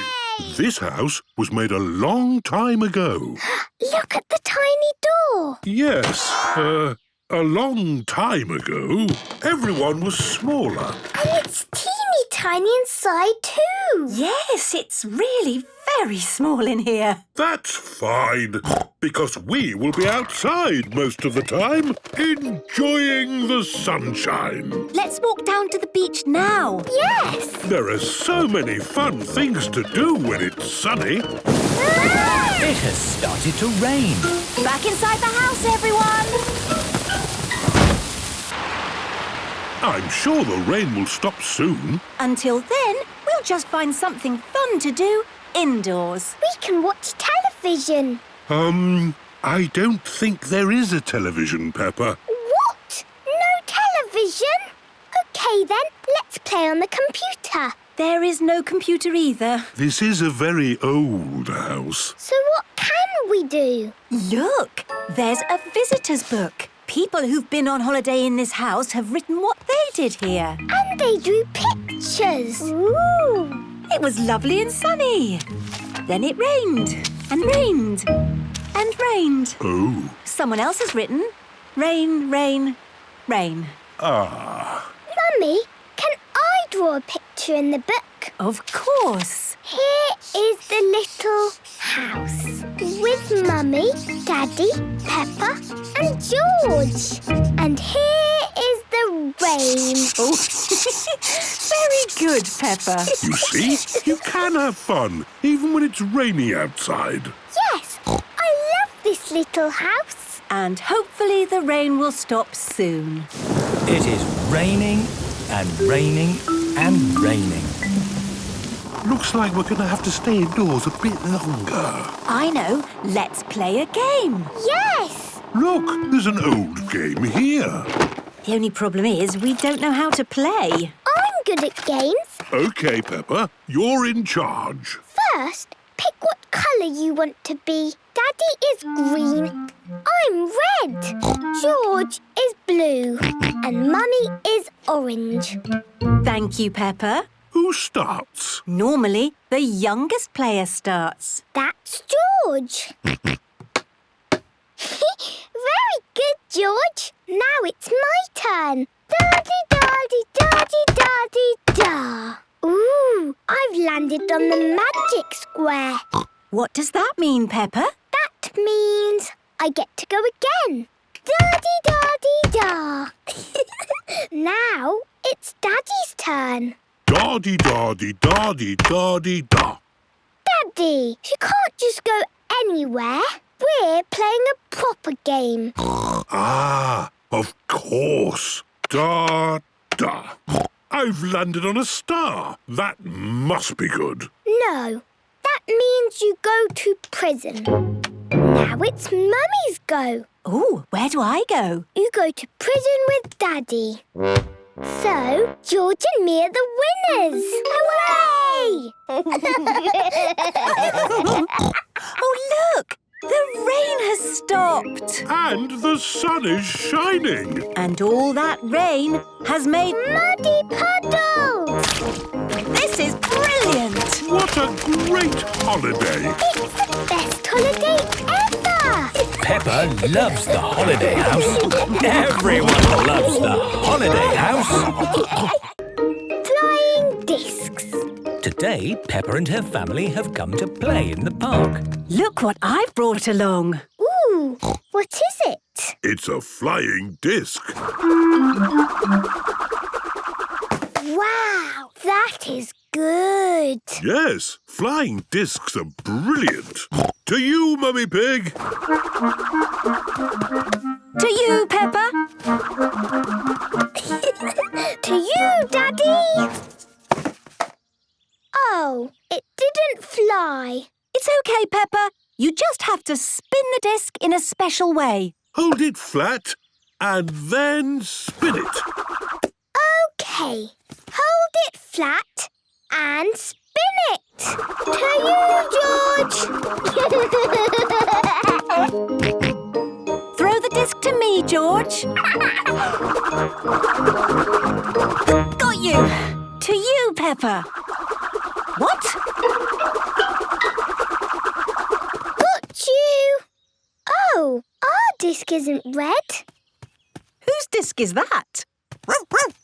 This house was made a long time ago. Look at the tiny door. Yes, a long time ago, everyone was smaller. And it's teeny tiny inside too. Yes, it's really very small in here. That's fine, because we will be outside most of the time, enjoying the sunshine. Let's walk down to the beach now. Yes. There are so many fun things to do when it's sunny. It has started to rain. Back inside the house, everyone. I'm sure the rain will stop soon. Until then, we'll just find something fun to do indoors. We can watch television. I don't think there is a television, Peppa. What? No television? OK then, let's play on the computer. There is no computer either. This is a very old house. So what can we do? Look, there's a visitor's book. People who've been on holiday in this house have written what they did here. And they drew pictures. Ooh. It was lovely and sunny. Then it rained and rained and rained. Oh. Someone else has written, rain, rain, rain. Ah. Mummy, can I draw a picture in the book? Of course. Here is the little house with Mummy, Daddy, Peppa and George. And here is the rain. Oh, very good, Peppa. You see, you can have fun, even when it's raining outside. Yes, I love this little house. And hopefully the rain will stop soon. It is raining and raining and raining. Looks like we're going to have to stay indoors a bit longer. I know. Let's play a game. Yes. Look, there's an old game here. The only problem is we don't know how to play. I'm good at games. OK, Peppa, you're in charge. First, pick what colour you want to be. Daddy is green. I'm red. George is blue. And Mummy is orange. Thank you, Peppa. Who starts? Normally, the youngest player starts. That's George. Very good, George. Now it's my turn. Da-dee-da-dee-da-dee-da-dee-da. Ooh, I've landed on the magic square. What does that mean, Peppa? That means I get to go again. Da-dee-da-dee-da. Now it's Daddy's turn. Da-dee-da-dee-da-dee-da-dee-da. Daddy, you can't just go anywhere. We're playing a proper game. Ah, of course. Da-da. I've landed on a star. That must be good. No, that means you go to prison. Now it's Mummy's go. Oh, where do I go? You go to prison with Daddy. So, George and me are the winners! Hooray! Oh, look! The rain has stopped. And the sun is shining. And all that rain has made muddy puddles. This is brilliant. What a great holiday. It's the best holiday ever. Peppa loves the holiday house. Everyone loves the holiday house. Flying discs. Today, Peppa and her family have come to play in the park. Look what I've brought along. Ooh, what is it? It's a flying disc. Wow, that is good. Yes, flying discs are brilliant. To you, Mummy Pig. To you, Peppa. To you, Daddy. Oh, it didn't fly. It's OK, Peppa. You just have to spin the disc in a special way. Hold it flat and then spin it. OK. Hold it flat and spin it. To you, George. Throw the disc to me, George. Got you. To you, Peppa. What? Got you! Oh, our disc isn't red. Whose disc is that?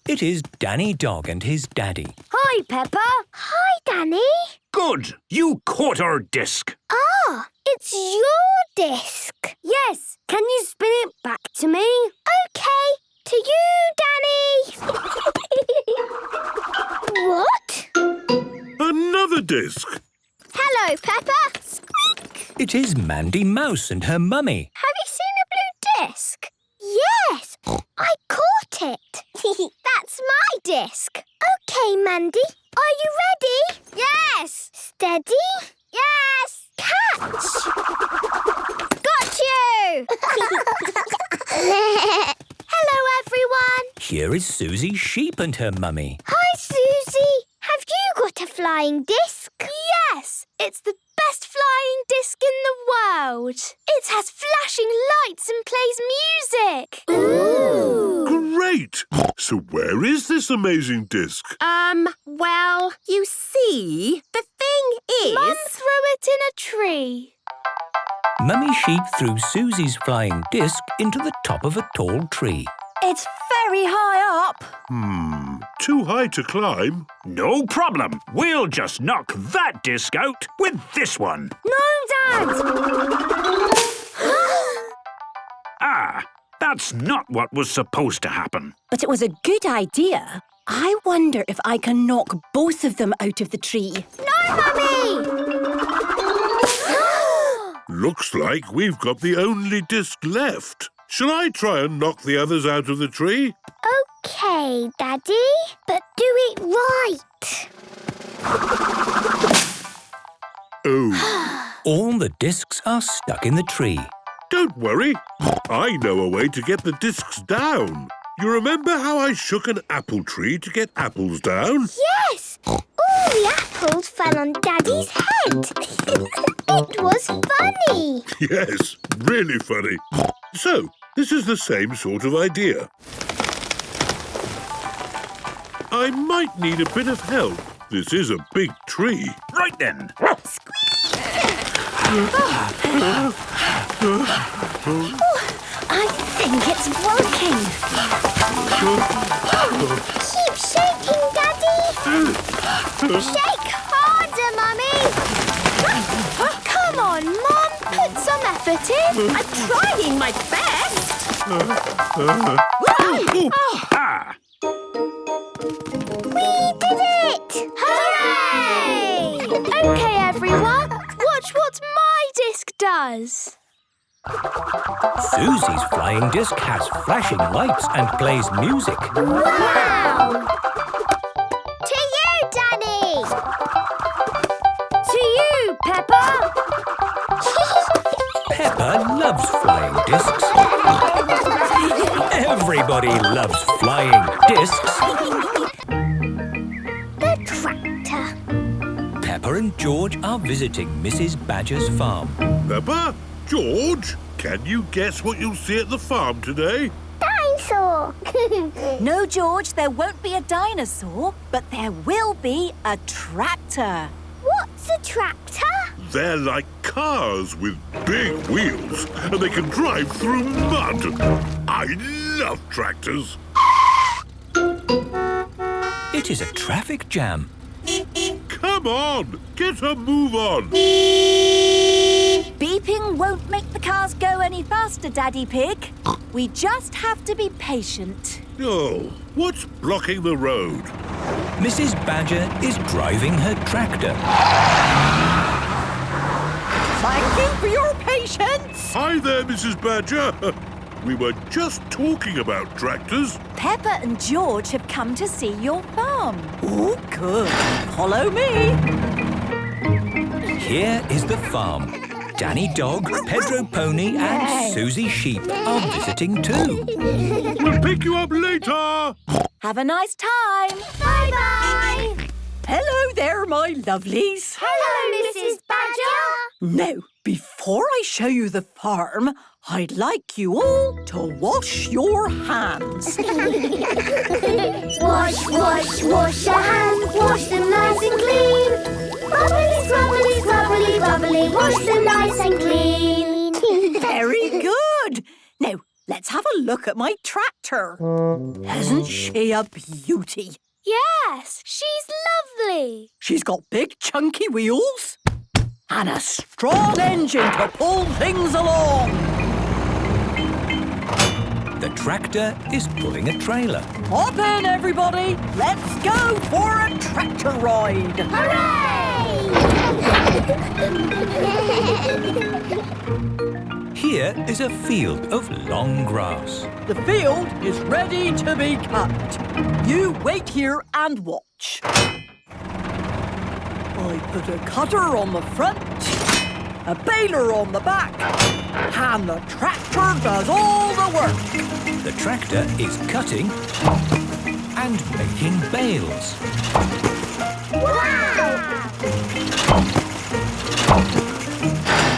It is Danny Dog and his daddy. Hi, Peppa. Hi, Danny. Good. You caught our disc. Ah, it's your disc. Yes. Can you spin it back to me? OK. To you, Danny. What? Another disc. Hello, Peppa. Squeak. It is Mandy Mouse and her mummy. Have you seen a blue disc? Yes. I caught it. That's my disc. OK, Mandy. Are you ready? Yes. Steady? Yes. Catch. Got you. Hello, everyone. Here is Susie Sheep and her mummy. Hi, Susie. Have you got a flying disc? Yes. It's the best flying disc in the world. It has flashing lights and plays music. Ooh. Great! So where is this amazing disc? Well, you see, the thing is... Mum threw it in a tree. Mummy Sheep threw Susie's flying disc into the top of a tall tree. It's very high up. Too high to climb. No problem. We'll just knock that disc out with this one. No, Dad! Ah, that's not what was supposed to happen. But it was a good idea. I wonder if I can knock both of them out of the tree. No, Mummy! Looks like we've got the only disc left. Shall I try and knock the others out of the tree? OK, Daddy. But do it right. Oh. All the discs are stuck in the tree. Don't worry. I know a way to get the discs down. You remember how I shook an apple tree to get apples down? Yes! All the apples fell on Daddy's head. It was funny. Yes, really funny. So, this is the same sort of idea. I might need a bit of help. This is a big tree. Right then. I think it's working. Keep shaking, Daddy. Shake harder, Mummy. Come on, Mum. Put some effort in. I'm trying my best. Ah! We did it! Hooray! OK, everyone. Watch what my disc does. Susie's flying disc has flashing lights and plays music. Wow! To you, Danny! To you, Peppa! Peppa loves flying discs. Everybody loves flying discs. The tractor. Peppa and George are visiting Mrs. Badger's farm. Peppa? George? Can you guess what you'll see at the farm today? Dinosaur! No, George, there won't be a dinosaur, but there will be a tractor. What's a tractor? They're like cars with big wheels, and they can drive through mud. I love tractors. It is a traffic jam. Come on, get a move on. Beeping won't make the cars go any faster, Daddy Pig. We just have to be patient. Oh, what's blocking the road? Mrs. Badger is driving her tractor. Thank you for your patience. Hi there, Mrs. Badger. We were just talking about tractors. Peppa and George have come to see your farm. Oh, good. Follow me. Here is the farm. Danny Dog, Pedro Pony and Susie Sheep are visiting too. We'll pick you up later. Have a nice time. Bye-bye. Hello there, my lovelies. Hello, Mrs. Badger. Now, before I show you the farm, I'd like you all to wash your hands. Wash, wash, wash your hands, wash them nice and clean. Bubbly, scrubbly, scrubbly, bubbly, wash them nice and clean. Very good. Now, let's have a look at my tractor. Isn't she a beauty? Yes, she's lovely. She's got big chunky wheels and a strong engine to pull things along. The tractor is pulling a trailer. Hop in, everybody. Let's go for a tractor ride. Here is a field of long grass. The field is ready to be cut. You wait here and watch. I put a cutter on the front, a baler on the back, and the tractor does all the work. The tractor is cutting and making bales.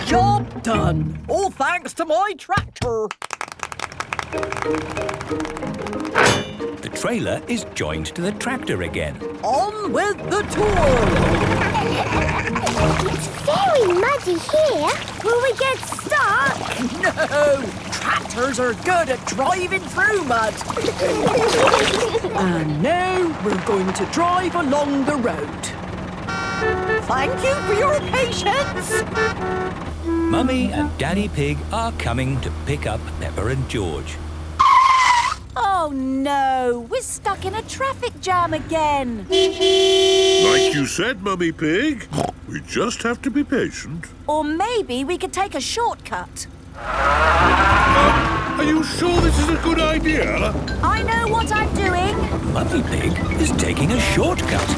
Job done. All thanks to my tractor. The trailer is joined to the tractor again. On with the tour. It's very muddy here. Will we get stuck? No! Tractors are good at driving through mud. And now we're going to drive along the road. Thank you for your patience. Mummy and Daddy Pig are coming to pick up Peppa and George. Oh no, we're stuck in a traffic jam again. Like you said, Mummy Pig, we just have to be patient. Or maybe we could take a shortcut. Are you sure this is a good idea? I know what I'm doing. Mummy Pig is taking a shortcut.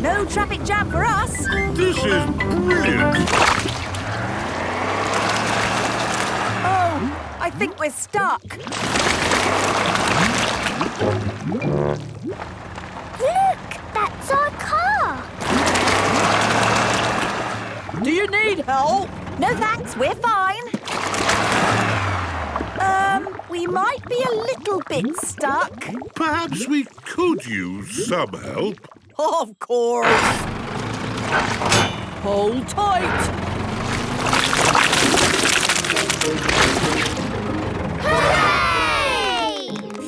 No traffic jam for us. This is brilliant. Oh, I think we're stuck. Look, that's our car. Do you need help? No thanks, we're fine. We might be a little bit stuck. Perhaps we could use some help. Of course. Hold tight.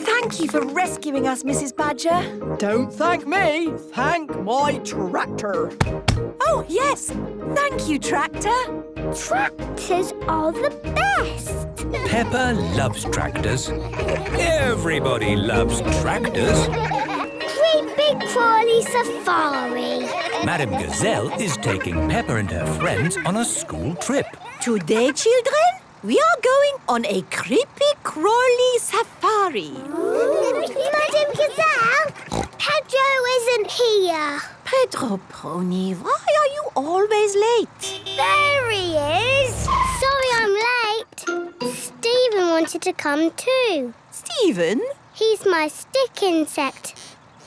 Thank you for rescuing us, Mrs. Badger. Don't thank me. Thank my tractor. Oh, yes. Thank you, Tractor. Tractors are the best. Peppa loves tractors. Everybody loves tractors. Creepy crawly safari. Madame Gazelle is taking Peppa and her friends on a school trip. Today, children, we are going on a creepy crawly safari. Madame Gazelle, Pedro isn't here. Pedro Pony, why are you always late? There he is. Sorry I'm late. Stephen wanted to come too. Stephen? He's my stick insect.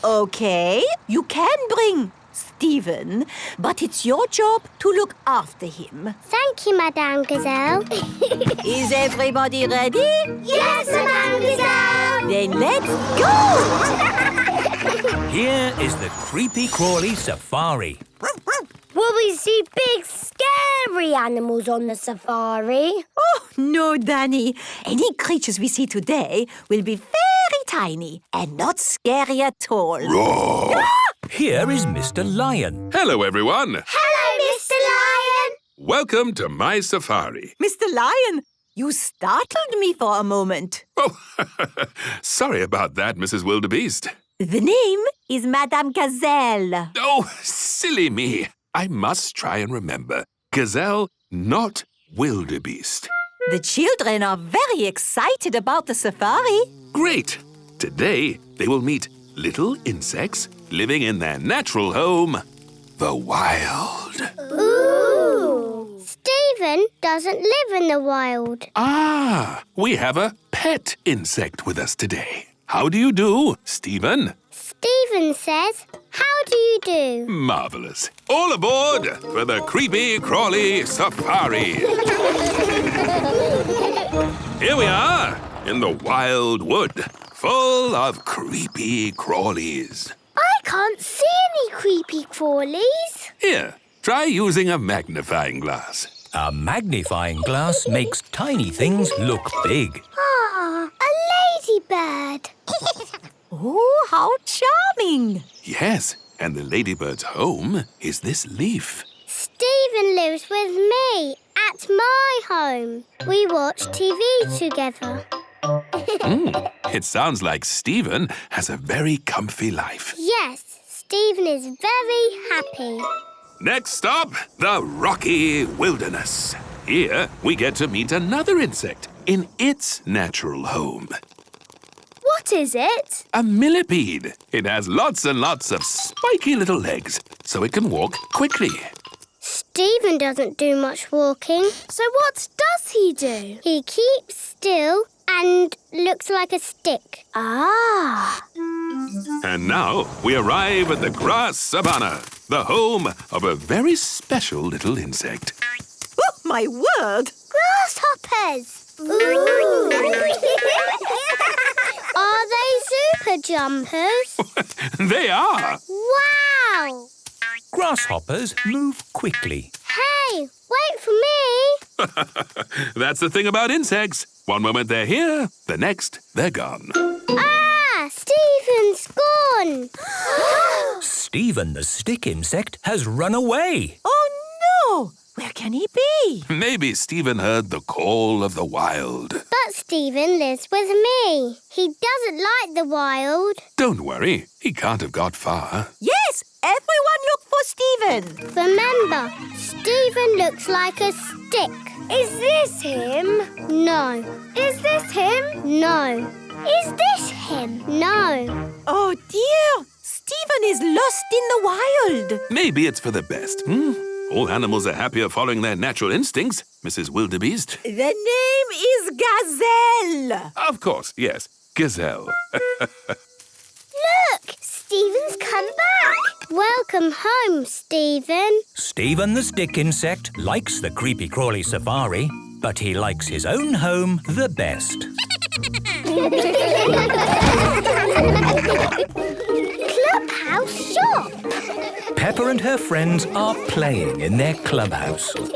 Okay, you can bring Stephen, but it's your job to look after him. Thank you, Madame Gazelle. Is everybody ready? Yes, Madame Gazelle. Then let's go! Here is the creepy crawly safari. Will we see big, scary animals on the safari? Oh, no, Danny. Any creatures we see today will be very tiny and not scary at all. Here is Mr. Lion. Hello, everyone. Hello, Mr. Lion. Welcome to my safari. Mr. Lion, you startled me for a moment. Oh, sorry about that, Mrs. Wildebeest. The name is Madame Gazelle. Oh, silly me. I must try and remember. Gazelle, not wildebeest. The children are very excited about the safari. Great. Today, they will meet little insects living in their natural home, the wild. Ooh! Stephen doesn't live in the wild. Ah, we have a pet insect with us today. How do you do, Stephen? Stephen says, how do you do? Marvellous. All aboard for the Creepy Crawly Safari. Here we are in the wild wood, full of creepy crawlies. I can't see any creepy crawlies. Here, try using a magnifying glass. A magnifying glass makes tiny things look big. Ah, a ladybird. Oh, how charming! Yes, and the ladybird's home is this leaf. Stephen lives with me at my home. We watch TV together. It sounds like Stephen has a very comfy life. Yes, Stephen is very happy. Next stop, the rocky wilderness. Here, we get to meet another insect in its natural home. What is it? A millipede. It has lots and lots of spiky little legs, so it can walk quickly. Stephen doesn't do much walking. So what does he do? He keeps still and looks like a stick. Ah. And now we arrive at the grass savanna, the home of a very special little insect. Oh, my word! Grasshoppers! Ooh. Are they super jumpers? They are. Wow! Grasshoppers move quickly. Hey, wait for me! That's the thing about insects. One moment they're here, the next they're gone. Ah! Stephen's gone! Stephen the stick insect has run away. Oh, no! Where can he be? Maybe Stephen heard the call of the wild. But Stephen lives with me. He doesn't like the wild. Don't worry, he can't have got far. Yes! Everyone look for Stephen! Remember, Stephen looks like a stick. Is this him? No. Is this him? No. Is this him? No. Oh, dear! Stephen is lost in the wild. Maybe it's for the best, All animals are happier following their natural instincts, Mrs. Wildebeest. The name is Gazelle. Of course, yes, gazelle. Look! Stephen's come back. Welcome home, Stephen. Stephen the stick insect likes the creepy crawly safari, but he likes his own home the best. Clubhouse shop. Peppa and her friends are playing in their clubhouse. What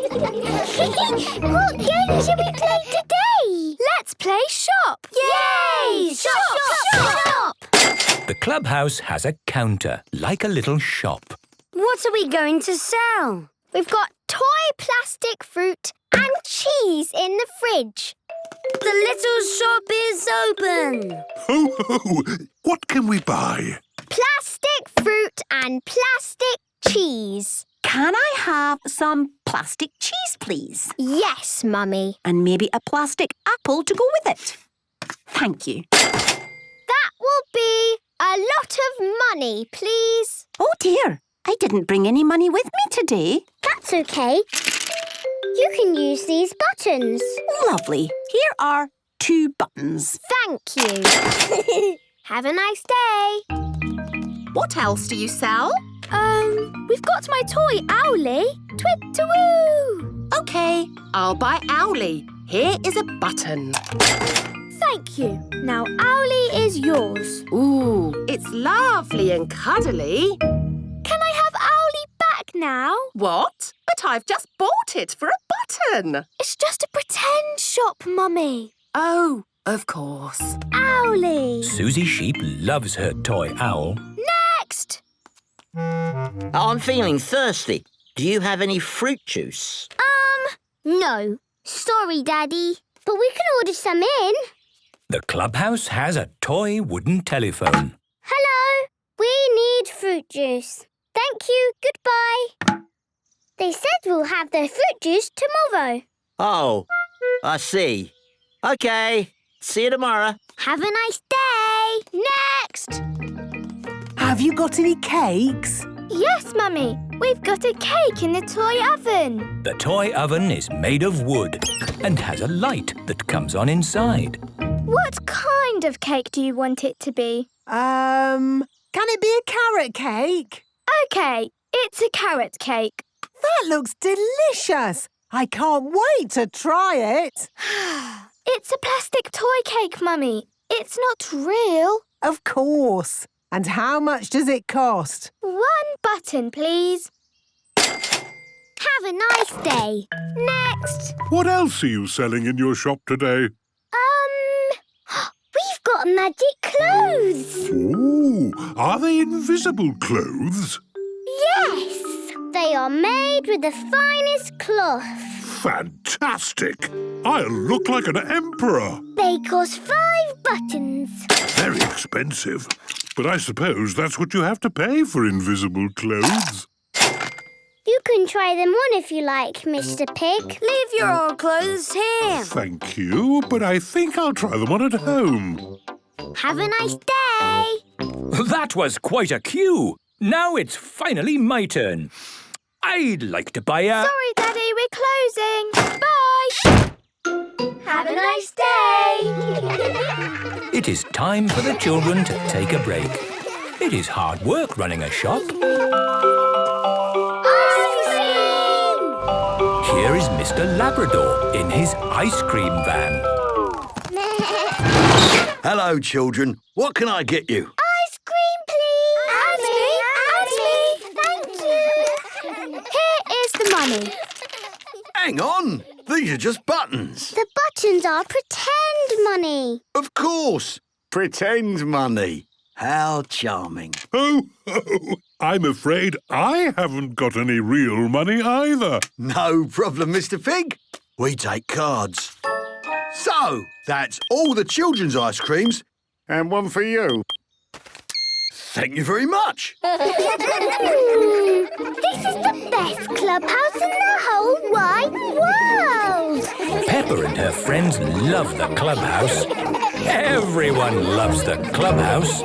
game should we play today? Let's play shop. Yay! Shop! The clubhouse has a counter, like a little shop. What are we going to sell? We've got toy plastic fruit and cheese in the fridge. The little shop is open. Ho, ho! What can we buy? Plastic fruit and plastic cheese. Can I have some plastic cheese, please? Yes, Mummy. And maybe a plastic apple to go with it. Thank you. That will be a lot of money, please. Oh, dear. I didn't bring any money with me today. That's okay. You can use these buttons. Lovely. Here are 2 buttons. Thank you. Have a nice day. What else do you sell? We've got my toy Owlie. Twit-to-woo! OK, I'll buy Owlie. Here is a button. Thank you. Now Owlie is yours. Ooh, it's lovely and cuddly. Can I have Owlie back now? What? But I've just bought it for a button. It's just a pretend shop, Mummy. Oh, of course. Owlie. Susie Sheep loves her toy owl. Next! I'm feeling thirsty. Do you have any fruit juice? No. Sorry, Daddy. But we can order some in. The clubhouse has a toy wooden telephone. Hello. We need fruit juice. Thank you. Goodbye. They said we'll have the fruit juice tomorrow. Oh, I see. OK. See you tomorrow. Have a nice day. Next! Have you got any cakes? Yes, Mummy. We've got a cake in the toy oven. The toy oven is made of wood and has a light that comes on inside. What kind of cake do you want it to be? Can it be a carrot cake? OK, it's a carrot cake. That looks delicious. I can't wait to try it. It's a plastic toy cake, Mummy. It's not real. Of course. And how much does it cost? 1 button, please. Have a nice day. Next. What else are you selling in your shop today? We've got magic clothes. Ooh, are they invisible clothes? Yes. They are made with the finest cloth. Fantastic! I'll look like an emperor. They cost 5 buttons. Very expensive. But I suppose that's what you have to pay for invisible clothes. You can try them on if you like, Mr. Pig. Leave your old clothes here. Thank you, but I think I'll try them on at home. Have a nice day. That was quite a queue. Now it's finally my turn. I'd like to buy a... Sorry, Daddy, we're closing. Bye. Have a nice day. It is time for the children to take a break. It is hard work running a shop. Here is Mr. Labrador in his ice cream van. Hello, children. What can I get you? Ice cream, please. And me. Thank you. Here is the money. Hang on. These are just buttons. The buttons are pretend money. Of course. Pretend money. How charming. Oh, I'm afraid I haven't got any real money either. No problem, Mr. Pig. We take cards. So, that's all the children's ice creams and one for you. Thank you very much. This is the best clubhouse in the whole wide world. Peppa and her friends love the clubhouse. Everyone loves the clubhouse.